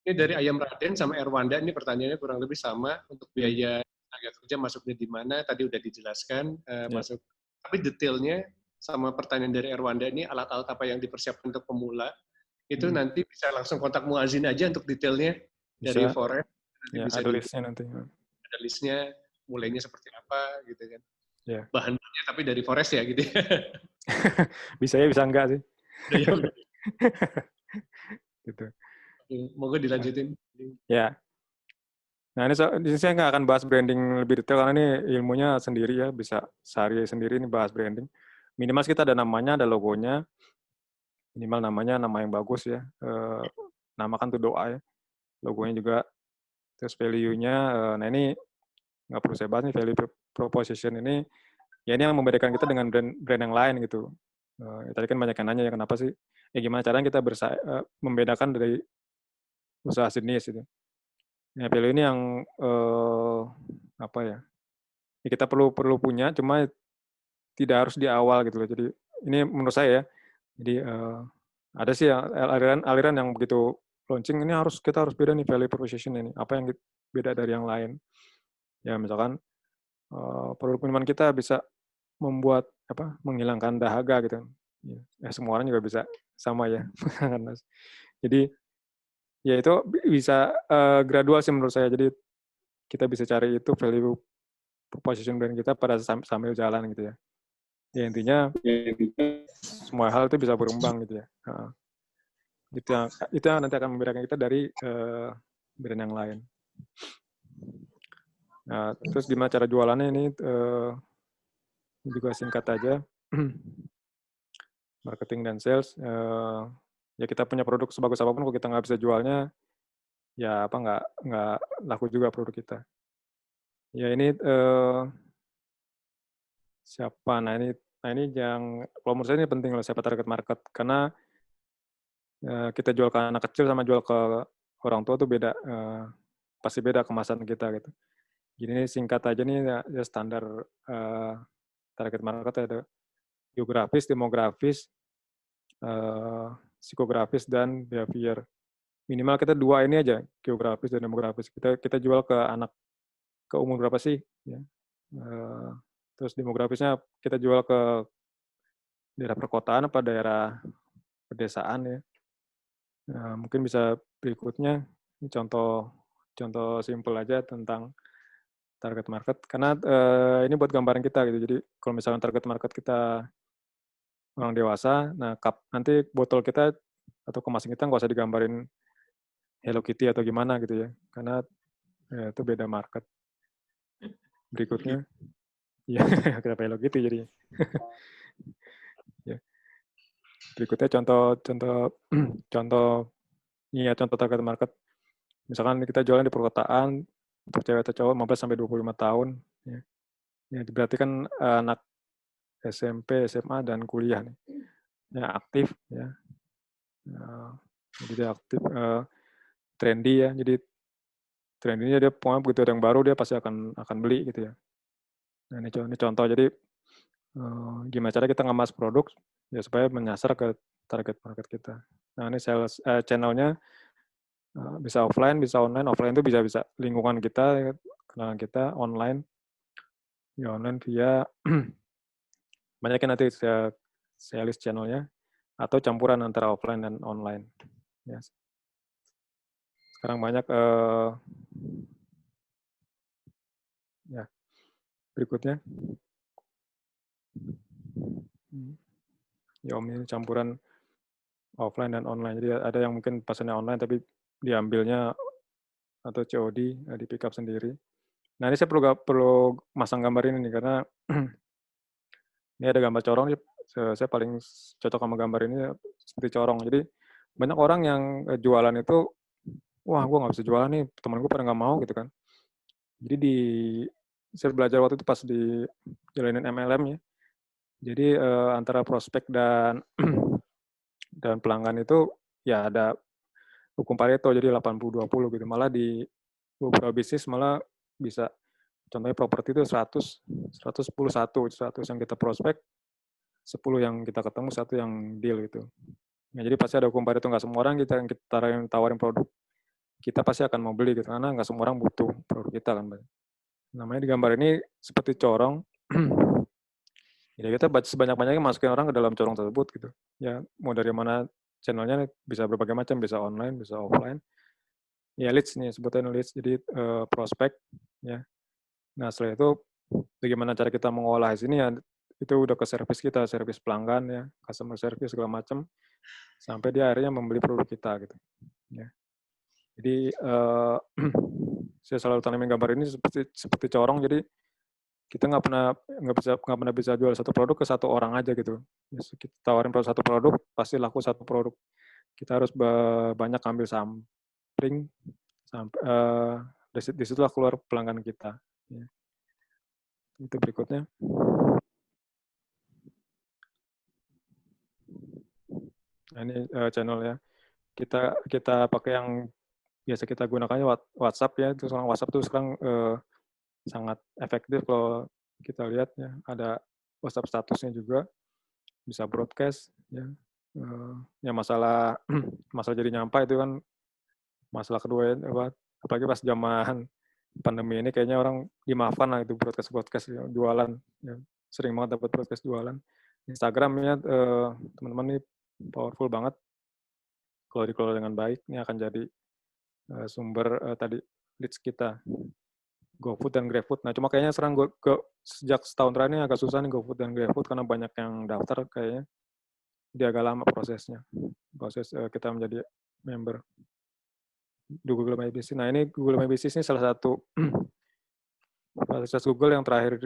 Ini dari Ayam Raden sama Erwanda, ini pertanyaannya kurang lebih sama, untuk biaya tenaga kerja masuknya di mana, tadi udah dijelaskan, masuk. Tapi detailnya sama pertanyaan dari Erwanda ini, alat-alat apa yang dipersiapkan untuk pemula, itu nanti bisa langsung kontak Muazin aja untuk detailnya dari Forest. Ya, ada listnya nanti. Ada listnya, mulainya seperti apa gitu kan. Ya. Bahan-bahannya tapi dari Forest ya gitu ya. Bisa ya, bisa enggak sih. Gitu. Moga dilanjutin. Ya. Nah, ini saya nggak akan bahas branding lebih detail, karena ini ilmunya sendiri ya, bisa sehari sendiri ini bahas branding. Minimal kita ada namanya, ada logonya, minimal namanya nama yang bagus ya. Nama kan tuh doa ya. Logonya juga, terus value-nya. Nah ini nggak perlu saya bahas nih, value proposition ini, ya ini yang membedakan kita dengan brand yang lain gitu. Tadi kan banyak yang nanya ya, kenapa sih? Ya gimana caranya kita membedakan dari usaha jenis gitu. Nah, value ini yang ya kita perlu punya, cuma tidak harus di awal gitu loh. Jadi ini menurut saya ya. Jadi ada sih aliran yang begitu launching ini kita harus beda nih value proposition ini. Apa yang beda dari yang lain? Ya misalkan produk minuman kita bisa membuat menghilangkan dahaga gitu. Ya semua orang juga bisa sama ya. Jadi ya itu bisa gradual sih menurut saya. Jadi kita bisa cari itu value proposition brand kita pada sambil jalan gitu ya. Ya intinya semua hal itu bisa berkembang gitu ya. Itu yang nanti akan membedakan kita dari brand yang lain. Nah, terus gimana cara jualannya ini juga singkat aja. Marketing dan sales. Ya kita punya produk sebagus apapun, kalau kita nggak bisa jualnya, ya nggak laku juga produk kita. Ya ini siapa? Nah ini yang kalau menurut saya ini penting loh, siapa target market, karena kita jual ke anak kecil sama jual ke orang tua tuh beda, pasti beda kemasan kita gitu. Jadi ini singkat aja nih ya standar target market ada geografis, demografis, psikografis, dan behavior. Minimal kita 2 ini aja, geografis dan demografis. Kita jual ke anak ke umur berapa sih? Ya. Terus demografisnya kita jual ke daerah perkotaan apa daerah pedesaan ya. Mungkin bisa berikutnya, ini contoh simpel aja tentang target market. Karena ini buat gambaran kita gitu. Jadi kalau misalnya target market kita orang dewasa, nah nanti botol kita atau kemasan kita nggak usah digambarin Hello Kitty atau gimana gitu ya, karena itu beda market. Berikutnya, ya kenapa Hello Kitty jadi. Ya. Berikutnya contoh target market. Misalkan kita jualan di perkotaan untuk cewek atau cowok 15 sampai 25 tahun. Ya. Ya, berarti kan anak SMP, SMA, dan kuliah nih. Ya, aktif ya. Jadi dia aktif, trendy ya. Jadi trendinya dia pokoknya begitu ada yang baru dia pasti akan beli gitu ya. Nah, ini contoh. Jadi gimana cara kita ngemas produk ya supaya menyasar ke target market kita. Nah, ini sales channelnya bisa offline, bisa online. Offline itu bisa lingkungan kita, kenalan kita, online. Ya online via banyak yang nanti saya list channelnya atau campuran antara offline dan online. Ya. Sekarang banyak ya berikutnya. Ya Om, ini campuran offline dan online. Jadi ada yang mungkin pesannya online tapi diambilnya atau COD di pick up sendiri. Nah ini saya perlu masang gambar ini nih karena ini ada gambar corong. Saya paling cocok sama gambar ini seperti corong. Jadi banyak orang yang jualan itu, wah gue nggak bisa jualan nih, teman gue pada nggak mau gitu kan. Jadi saya belajar waktu itu pas di jalanin MLM ya. Jadi antara prospek dan pelanggan itu ya ada hukum Pareto, jadi 80-20 gitu. Malah di beberapa bisnis malah bisa, contohnya properti itu 100 yang kita prospek, 10 yang kita ketemu, 1 yang deal gitu. Nah, jadi pasti ada hukum Pareto, nggak semua orang yang kita tawarin produk, kita pasti akan mau beli gitu, karena nggak semua orang butuh produk kita kan. Namanya di gambar ini seperti corong, jadi kita sebanyak-banyaknya masukin orang ke dalam corong tersebut gitu. Ya mau dari mana channelnya bisa berbagai macam, bisa online, bisa offline. Ya leads nih, sebutannya leads, jadi prospek ya. Nah setelah itu bagaimana cara kita mengolah sini ya, itu udah ke service kita, service pelanggan ya, customer service segala macam, sampai dia akhirnya membeli produk kita gitu. Ya. Jadi saya selalu tanamin gambar ini seperti corong, jadi kita nggak pernah bisa jual satu produk ke satu orang aja gitu. Kita tawarin satu produk pasti laku satu produk. Kita harus banyak ambil sampling sampai disitulah keluar pelanggan kita. Ya. Itu berikutnya. Nah, ini channel ya. Kita pakai yang biasa kita gunakannya WhatsApp ya. Terus WhatsApp tuh sekarang sangat efektif kalau kita lihat ya. Ada WhatsApp statusnya juga, bisa broadcast ya. Ya masalah jadi nyampai itu kan masalah kedua ya, apalagi pas zaman pandemi ini kayaknya orang dimaafkan lah itu broadcast ya, jualan. Ya. Sering banget dapat broadcast jualan. Instagramnya teman-teman ini powerful banget. Kalau dikelola dengan baik, ini akan jadi sumber tadi leads kita. GoFood dan GrabFood. Nah, cuma kayaknya sejak setahun terakhir ini agak susah nih GoFood dan GrabFood karena banyak yang daftar kayaknya. Dia agak lama prosesnya. Proses kita menjadi member di Google My Business. Nah, ini Google My Business ini salah satu fasilitas Google yang terakhir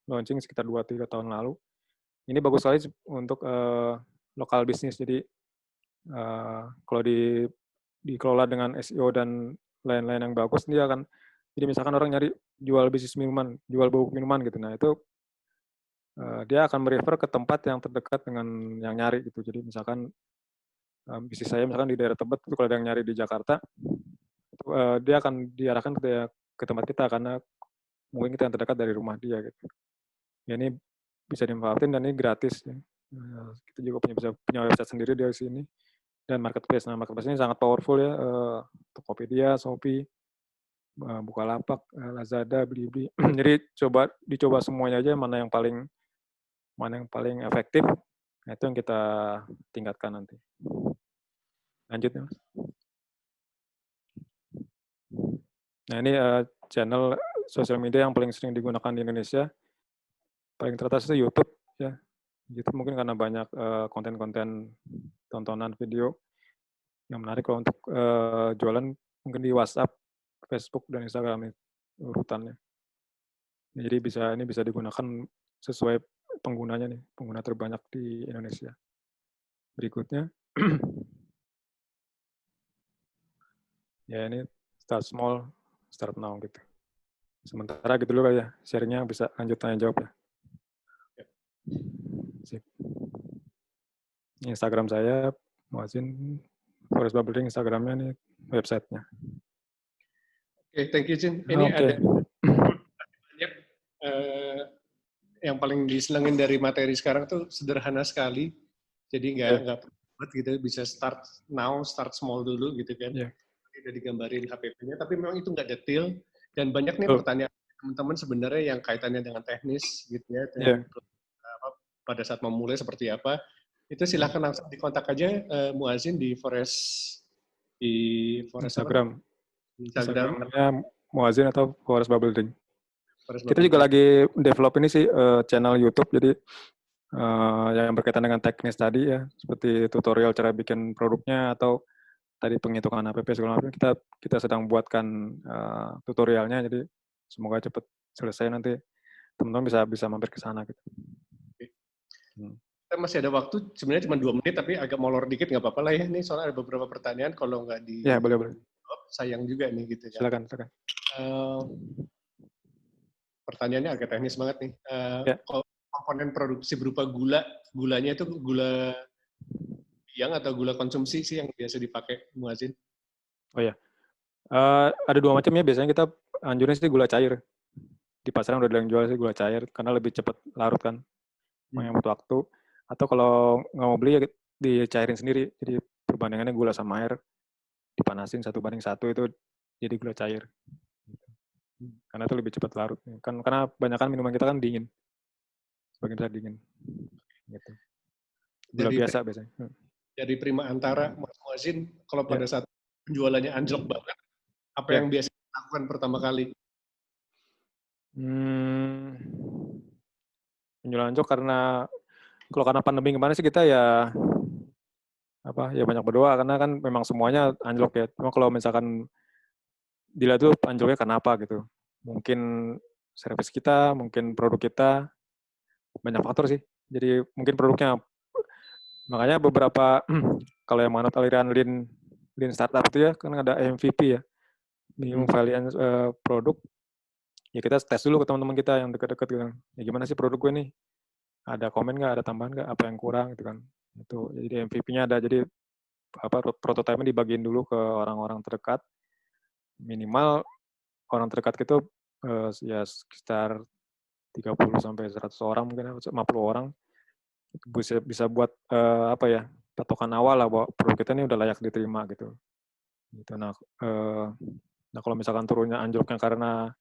launching sekitar 2-3 tahun lalu. Ini bagus sekali untuk lokal bisnis. Jadi kalau dikelola dengan SEO dan lain-lain yang bagus, dia akan, jadi misalkan orang nyari jual bisnis minuman, jual bubuk minuman gitu. Nah, itu dia akan merefer ke tempat yang terdekat dengan yang nyari gitu. Jadi misalkan bisnis saya misalkan di daerah Tebet, itu kalau ada yang nyari di Jakarta, dia akan diarahkan ke tempat kita karena mungkin kita yang terdekat dari rumah dia gitu. Ya, ini bisa dimanfaatin dan ini gratis ya. Kita juga punya website sendiri dari sini dan marketplace. Nah, marketplace ini sangat powerful ya. Tokopedia, Shopee, Bukalapak, Lazada, Blibli. Jadi dicoba semuanya aja mana yang paling efektif. Nah, itu yang kita tingkatkan nanti. Lanjut ya, Mas. Nah, ini channel sosial media yang paling sering digunakan di Indonesia. Paling teratas itu YouTube ya. YouTube mungkin karena banyak konten-konten tontonan video yang menarik. Kalau untuk jualan mungkin di WhatsApp, Facebook dan Instagram urutannya. Jadi ini bisa digunakan sesuai penggunanya nih, pengguna terbanyak di Indonesia. Berikutnya, ya ini start small, start now gitu. Sementara gitu dulu ya, sharingnya bisa lanjut tanya jawab ya. Sip. Instagram saya, Muazzin, Forest Bubbling, Instagramnya nih, websitenya. Oke, thank you, Jin. Ini ada banyak yang paling disenengin dari materi sekarang tuh sederhana sekali. Jadi nggak perlu gitu, bisa start now, start small dulu gitu kan. Udah digambarin HPP-nya, tapi memang itu nggak detail dan banyak nih pertanyaan teman-teman sebenarnya yang kaitannya dengan teknis gitu ya, dengan pada saat memulai seperti apa. Itu silahkan langsung dikontak aja Muazzin di Forest Instagram. Instagramnya Muazzin atau Forest Bubble Drink. Kita juga lagi develop ini sih channel YouTube, jadi yang berkaitan dengan teknis tadi ya, seperti tutorial cara bikin produknya atau tadi penghitungan APP segala macam. Kita sedang buatkan tutorialnya, jadi semoga cepat selesai nanti teman-teman bisa mampir ke sana gitu. Kita masih ada waktu, sebenarnya cuma 2 menit, tapi agak molor dikit nggak apa-apa lah ya. Ini soalnya ada beberapa pertanyaan, kalau nggak di... Ya, boleh. Sayang juga nih gitu ya. Silakan. Pertanyaannya agak teknis banget nih. Komponen produksi berupa gulanya itu gula biang atau gula konsumsi sih yang biasa dipakai, Muazzin? Oh ya, ada 2 macam ya. Biasanya kita anjurin sih gula cair. Di pasaran udah ada yang jual sih gula cair, karena lebih cepat larut kan. Yang butuh waktu. Atau kalau nggak mau beli ya dicairin sendiri. Jadi perbandingannya gula sama air dipanasin 1:1 itu jadi gula cair. Karena itu lebih cepat larut. Karena kebanyakan minuman kita kan dingin. Sebagian besar dingin. Gitu. Gula biasa biasanya. Dari Prima Antara, Mas Muazzin, kalau pada saat penjualannya anjlok banget, apa yang biasa dilakukan pertama kali? Penjualan anjlok karena pandemi kemarin sih kita ya banyak berdoa, karena kan memang semuanya anjlok ya. Cuma kalau misalkan dilihat tuh anjloknya karena apa gitu. Mungkin servis kita, mungkin produk kita, banyak faktor sih. Jadi mungkin produknya, makanya beberapa kalau yang manut aliran lean startup itu ya, kan ada MVP ya, minimum viable produk. Ya kita tes dulu ke teman-teman kita yang dekat-dekat gitu. Ya gimana sih produk gue nih? Ada komen nggak? Ada tambahan nggak? Apa yang kurang gitu kan? Itu jadi MVP-nya ada. Jadi prototipe-nya dibagiin dulu ke orang-orang terdekat. Minimal orang terdekat itu ya sekitar 30-100 orang, mungkin 50 orang. Bisa buat patokan awal lah bahwa produk kita ini udah layak diterima gitu. Nah Nah kalau misalkan turunnya anjloknya karena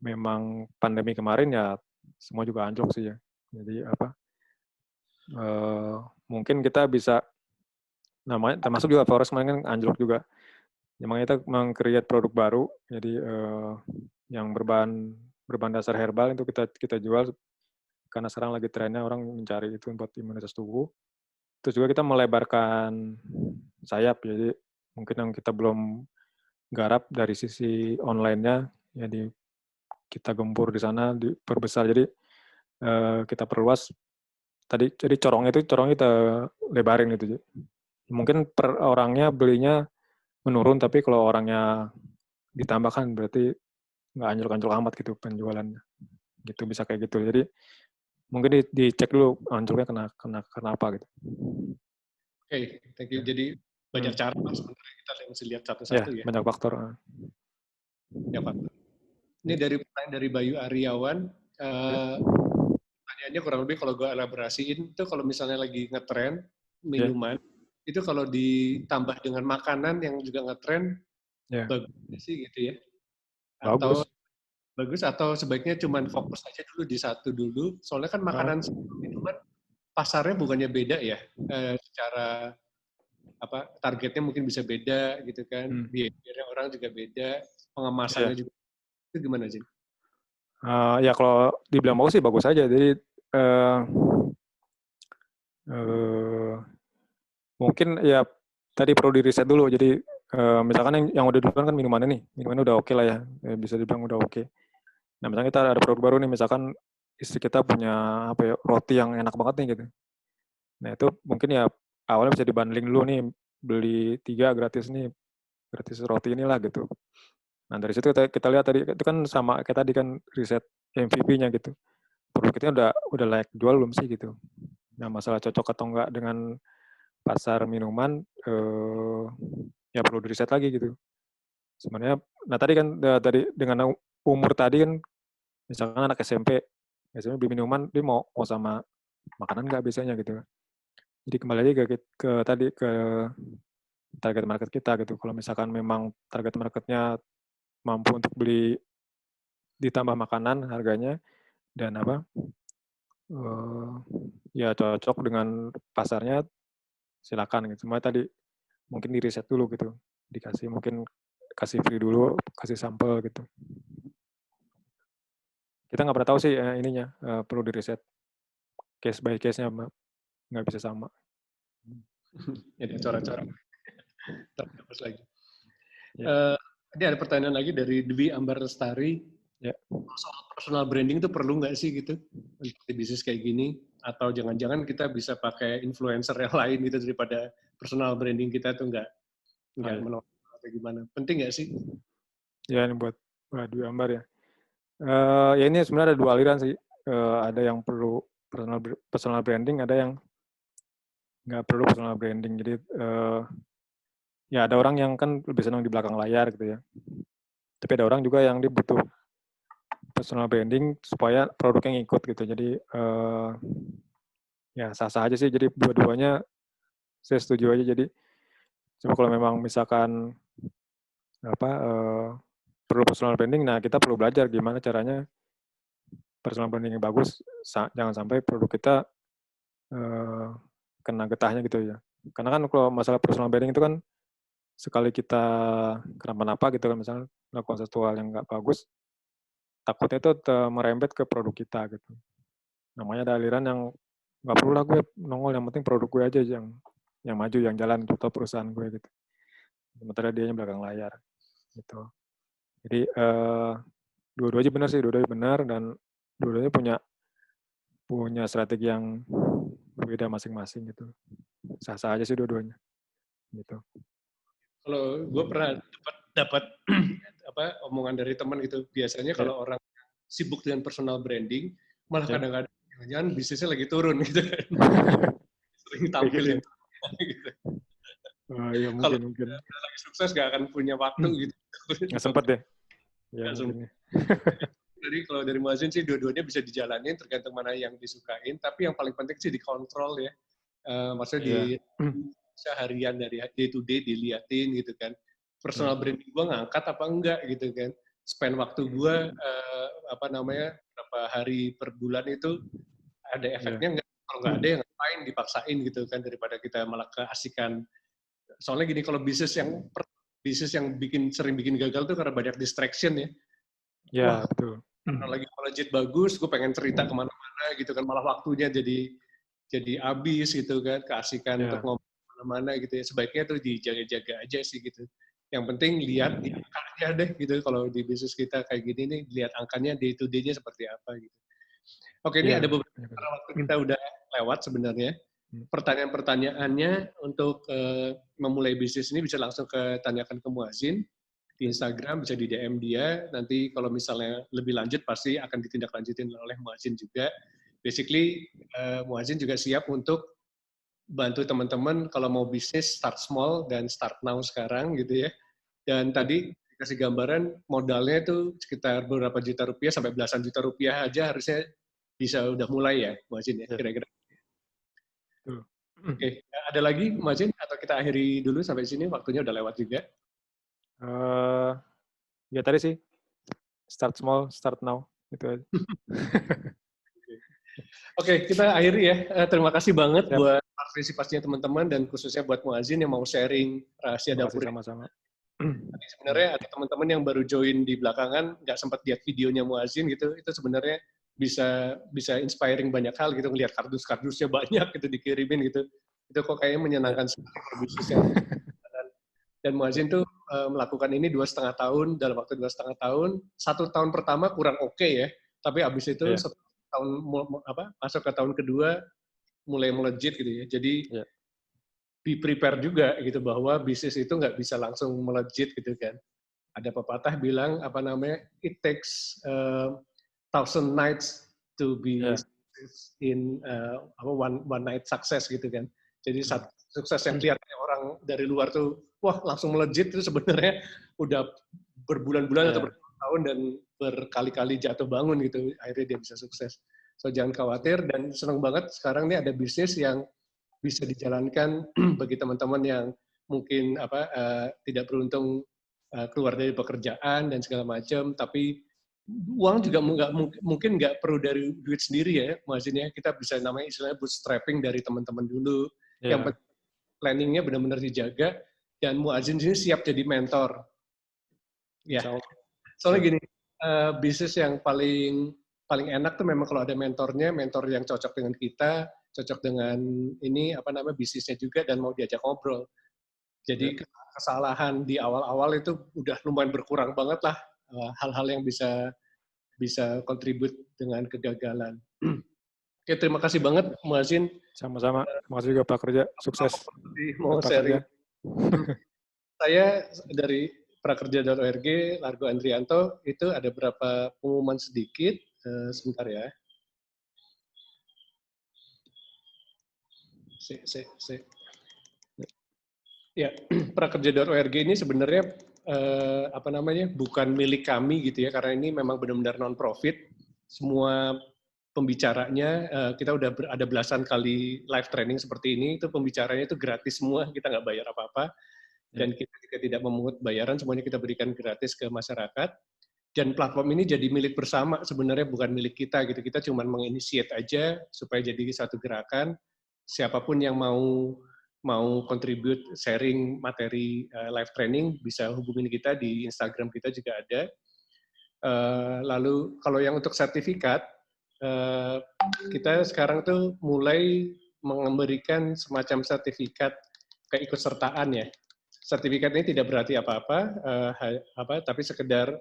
memang pandemi kemarin ya semua juga anjlok sih ya. Jadi mungkin kita bisa namanya termasuk juga Forex kemarin kan anjlok juga. Memang kita meng-create produk baru, jadi yang berbahan dasar herbal itu kita jual karena sekarang lagi trennya orang mencari itu buat imunitas tubuh. Terus juga kita melebarkan sayap, jadi mungkin yang kita belum garap dari sisi online-nya, jadi kita gempur di sana, diperbesar. Jadi kita perluas. Jadi corongnya kita lebarin gitu. Mungkin per orangnya belinya menurun, tapi kalau orangnya ditambahkan berarti nggak anjlok-anjlok amat gitu penjualannya. Gitu bisa kayak gitu. Jadi mungkin dicek dulu anjloknya karena apa gitu. Oke, thank you. Jadi banyak cara sebenarnya kita mesti lihat satu-satu ya. Banyak faktor. Ya, Pak. Ini dari Bayu Aryawan. Pertanyaannya kurang lebih kalau gue elaborasiin itu kalau misalnya lagi ngetren minuman, itu kalau ditambah dengan makanan yang juga ngetren, bagus sih gitu ya? Bagus atau sebaiknya cuma fokus aja dulu di satu dulu, soalnya kan makanan minuman pasarnya bukannya beda ya, secara targetnya mungkin bisa beda gitu kan, behavior orang juga beda, pengemasannya juga. Itu gimana sih? Ya kalau dibilang bagus sih bagus aja. Jadi mungkin ya tadi perlu diriset dulu. Jadi misalkan yang udah duluan kan minumannya udah oke lah ya, bisa dibilang udah oke. Nah misalnya kita ada produk baru nih, misalkan istri kita punya roti yang enak banget nih gitu. Nah itu mungkin ya awalnya bisa dibundling dulu nih, beli 3 gratis roti inilah gitu. Nah dari situ kita lihat tadi itu kan sama kayak tadi kan riset MVP-nya gitu. Produk kita udah layak jual belum sih gitu. Nah masalah cocok atau enggak dengan pasar minuman ya perlu diriset lagi gitu. Sebenarnya, nah tadi kan dengan umur tadi kan, misalkan anak SMP beli minuman, dia mau sama makanan nggak biasanya gitu. Jadi kembali lagi ke target market kita gitu. Kalau misalkan memang target marketnya mampu untuk beli ditambah makanan harganya dan ya cocok dengan pasarnya, silakan gitu. Semua tadi mungkin di riset dulu gitu, kasih free dulu, kasih sampel gitu. Kita nggak pernah tahu sih ininya, perlu di riset case by case-nya, nggak bisa sama. Ini corak-corak. Terus lagi. Ini ada pertanyaan lagi dari Dwi Ambar Lestari. Soal personal branding itu perlu nggak sih gitu untuk di bisnis kayak gini? Atau jangan-jangan kita bisa pakai influencer yang lain gitu daripada personal branding kita tuh nggak menolak atau gimana? Penting nggak sih? Ya ini buat Dwi Ambar ya. Ya ini sebenarnya ada 2 aliran sih. Ada yang perlu personal branding, ada yang nggak perlu personal branding. Jadi ya ada orang yang kan lebih senang di belakang layar gitu ya. Tapi ada orang juga yang dia butuh personal branding supaya produknya ngikut gitu. Jadi ya sah-sah aja sih. Jadi dua-duanya saya setuju aja. Jadi cuma kalau memang misalkan perlu personal branding, nah kita perlu belajar gimana caranya personal branding yang bagus, jangan sampai produk kita kena getahnya gitu ya. Karena kan kalau masalah personal branding itu kan sekali kita kenapa-napa gitu kan, misalnya melakukan sesuatu hal yang nggak bagus, takutnya itu merembet ke produk kita gitu. Namanya ada aliran yang nggak perlu lah gue nongol, yang penting produk gue aja yang maju, yang jalan untuk perusahaan gue gitu. Sementara dianya belakang layar gitu. Jadi dua-duanya benar sih, dua-duanya benar, dan dua-duanya punya strategi yang berbeda masing-masing gitu. Sah-sah aja sih dua-duanya gitu. Kalau gue pernah dapat omongan dari teman gitu, biasanya kalau orang sibuk dengan personal branding, malah kadang-kadang jangan bisnisnya lagi turun gitu kan. Sering tampilin gitu. Ya mungkin. Kalau lagi sukses gak akan punya waktu gitu. Nggak sempat deh. Ya, Jadi kalau dari Muazzin sih dua-duanya bisa dijalanin tergantung mana yang disukain, tapi yang paling penting sih dikontrol ya. Maksudnya di seharian dari day to day diliatin gitu kan. personal branding gue ngangkat apa enggak gitu kan. Spend waktu gue berapa hari per bulan itu ada efeknya enggak? Kalau nggak ada, yang ngapain dipaksain gitu kan, daripada kita malah keasikan. Soalnya gini, kalau bisnis yang sering bikin gagal tuh karena banyak distraction ya. Ya, Wah, betul. kalau lagi legit bagus, gue pengen cerita kemana-mana gitu kan, malah waktunya jadi habis gitu kan, keasikan untuk ngomong kemana-mana gitu ya. Sebaiknya tuh dijaga-jaga aja sih gitu. Yang penting lihat di angkanya deh gitu. Kalau di bisnis kita kayak gini nih, lihat angkanya day to day-nya seperti apa gitu. Oke, ini ada beberapa waktu kita udah lewat sebenarnya. Pertanyaan-pertanyaannya untuk memulai bisnis ini bisa langsung tanyakan ke Muazzin di Instagram, bisa di DM dia. Nanti kalau misalnya lebih lanjut pasti akan ditindaklanjutin oleh Muazzin juga. Basically, Muazzin juga siap untuk bantu teman-teman kalau mau bisnis start small dan start now sekarang gitu ya. Dan tadi dikasih gambaran modalnya itu sekitar beberapa juta rupiah sampai belasan juta rupiah aja harusnya bisa udah mulai ya, Muazzin ya, kira-kira. Oke, ada lagi Muazzin atau kita akhiri dulu sampai sini, waktunya udah lewat juga. Ya tadi sih, start small, start now, itu aja. Oke, kita akhiri ya. Terima kasih banget buat partisipasinya teman-teman dan khususnya buat Muazzin yang mau sharing rahasia dapur. Sama-sama. Tadi sebenarnya ada teman-teman yang baru join di belakangan, nggak sempat lihat videonya Muazzin gitu. Itu sebenarnya bisa inspiring banyak hal gitu, ngelihat kardus-kardusnya banyak gitu dikirimin gitu. Itu kok kayaknya menyenangkan sekali bisnisnya. Dan Muazzin tuh melakukan ini 2,5 tahun, dalam waktu 2,5 tahun. 1 tahun pertama kurang oke ya, tapi abis itu masuk ke tahun kedua mulai melejit gitu ya. Jadi be prepare juga gitu bahwa bisnis itu nggak bisa langsung melejit gitu kan. Ada pepatah bilang it takes 1,000 nights to be in one night success gitu kan. Jadi sukses yang kelihatannya orang dari luar tuh wah langsung melejit itu sebenarnya udah berbulan-bulan atau bertahun dan berkali-kali jatuh bangun gitu, akhirnya dia bisa sukses. So jangan khawatir, dan senang banget sekarang nih ada bisnis yang bisa dijalankan bagi teman-teman yang mungkin tidak beruntung keluar dari pekerjaan dan segala macam, tapi uang juga mungkin nggak perlu dari duit sendiri ya, maksudnya kita bisa namanya istilahnya bootstrapping dari teman-teman dulu. Yang penting planningnya benar-benar dijaga, dan Muazzin sini siap jadi mentor. Ya, soalnya gini, bisnis yang paling enak tuh memang kalau ada mentornya, mentor yang cocok dengan kita, cocok dengan bisnisnya juga, dan mau diajak ngobrol. Jadi kesalahan di awal-awal itu udah lumayan berkurang banget lah, hal-hal yang bisa kontribut dengan kegagalan. Oke, terima kasih banget Muazzin. Sama-sama. Terima kasih juga Pak Kerja. Sukses. Mau sharing. Saya dari prakerja.org, Largo Andrianto, itu ada beberapa pengumuman sedikit. Sebentar ya. Ya, prakerja.org ini sebenarnya bukan milik kami gitu ya, karena ini memang benar-benar non-profit. Semua pembicaranya, kita udah ada belasan kali live training seperti ini, itu pembicaranya itu gratis semua, kita nggak bayar apa-apa, dan kita juga tidak memungut bayaran, semuanya kita berikan gratis ke masyarakat. Dan platform ini jadi milik bersama, sebenarnya bukan milik kita gitu. Kita cuma menginisiat aja supaya jadi satu gerakan. Siapapun yang mau contribute, sharing materi live training, bisa hubungin kita di Instagram kita juga ada. Lalu kalau yang untuk sertifikat, kita sekarang tuh mulai memberikan semacam sertifikat keikutsertaan ya. Sertifikat ini tidak berarti apa-apa, tapi sekedar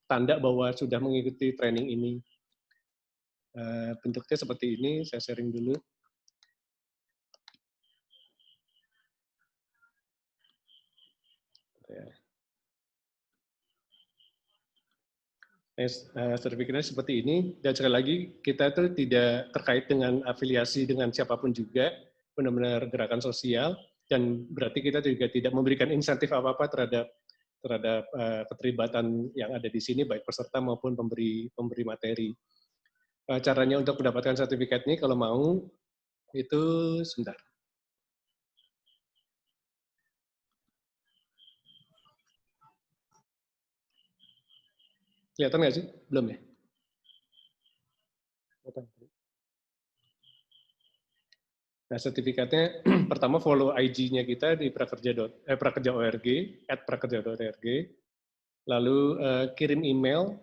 tanda bahwa sudah mengikuti training ini. Bentuknya seperti ini, saya sharing dulu. Sertifikatnya seperti ini, dan sekali lagi kita itu tidak terkait dengan afiliasi dengan siapapun juga, benar-benar gerakan sosial, dan berarti kita juga tidak memberikan insentif apa-apa terhadap keterlibatan yang ada di sini, baik peserta maupun pemberi materi. Caranya untuk mendapatkan sertifikat ini, kalau mau, itu sebentar. Kelihatan nggak sih? Belum ya? Nah, sertifikatnya pertama follow IG-nya kita di prakerja.org, @prakerja.org. Lalu kirim email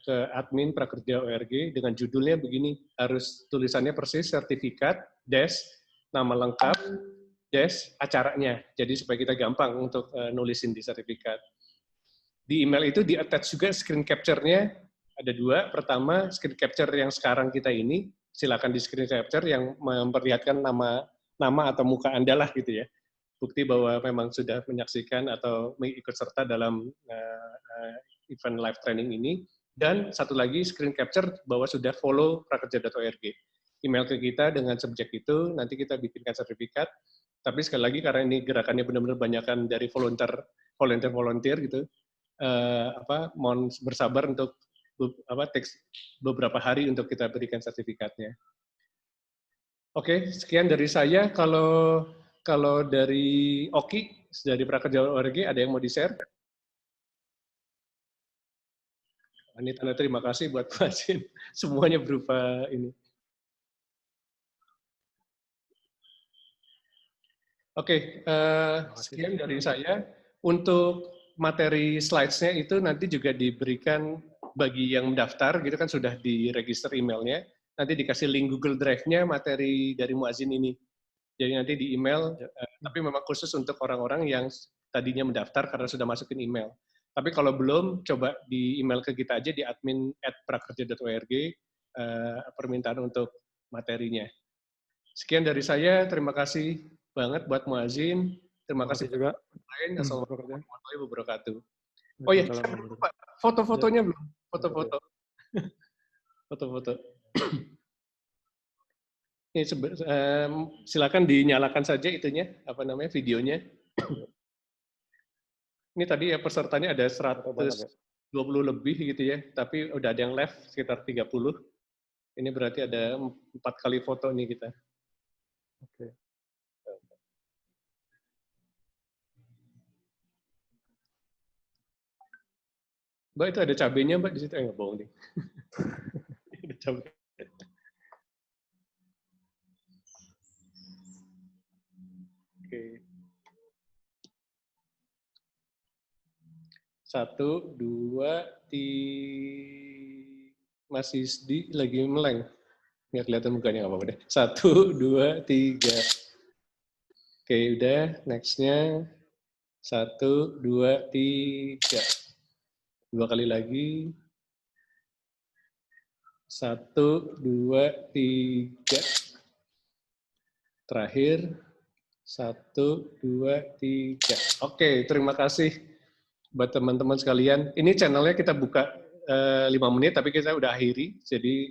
ke admin prakerja.org dengan judulnya begini, harus tulisannya persis sertifikat nama lengkap acaranya. Jadi supaya kita gampang untuk nulisin di sertifikat. Di email itu di attach juga screen capture-nya ada 2. Pertama, screen capture yang sekarang kita ini, silakan di screen capture yang memperlihatkan nama atau muka Anda lah gitu ya. Bukti bahwa memang sudah menyaksikan atau mengikut serta dalam event live training ini. Dan satu lagi screen capture bahwa sudah follow prakerja.org. Email ke kita dengan subjek itu, nanti kita bikinkan sertifikat. Tapi sekali lagi karena ini gerakannya benar-benar banyakkan dari volunteer gitu, mohon bersabar untuk teks beberapa hari untuk kita berikan sertifikatnya. Oke, sekian dari saya. Kalau dari Oki, dari prakerja.org, ada yang mau di-share? Ini tanda terima kasih buat pasien. Semuanya berupa ini. Oke, sekian dari saya. Untuk materi slides-nya itu nanti juga diberikan bagi yang mendaftar, gitu kan sudah diregister emailnya. Nanti dikasih link Google Drive-nya materi dari Muazzin ini. Jadi nanti di email, tapi memang khusus untuk orang-orang yang tadinya mendaftar karena sudah masukin email. Tapi kalau belum, coba di email ke kita aja di admin@prakerja.org permintaan untuk materinya. Sekian dari saya, terima kasih banget buat Muazzin. Terima kasih juga. Assalamualaikum warahmatullahi wabarakatuh. Oh iya, foto-fotonya belum? Foto-foto. Foto-foto. Ini silakan dinyalakan saja itunya, videonya. Ini tadi ya pesertanya ada 120 lebih gitu ya, tapi udah ada yang live sekitar 30. Ini berarti ada 4 kali foto nih kita. Oke. Mbak, itu ada cabenya Mbak di situ? Nggak bohong nih. Ada cabai. Oke. 1, 2, 3. Masih lagi meleng. Nggak kelihatan mukanya, nggak apa-apa deh. 1, 2, 3. Oke, udah. Next-nya. 1, 2, 3. 2 kali lagi. 1, 2, 3. Terakhir. 1, 2, 3. Oke, terima kasih buat teman-teman sekalian. Ini channelnya kita buka 5 menit, tapi kita udah akhiri. Jadi,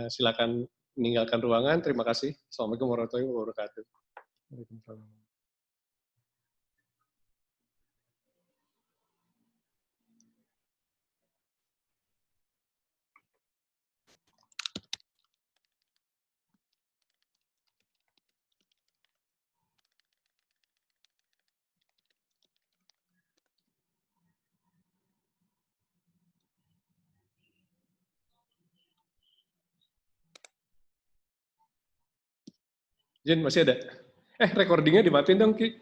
silakan meninggalkan ruangan. Terima kasih. Assalamualaikum warahmatullahi wabarakatuh. Waalaikumsalam. Jen, masih ada? Recordingnya dimatiin dong, Ki.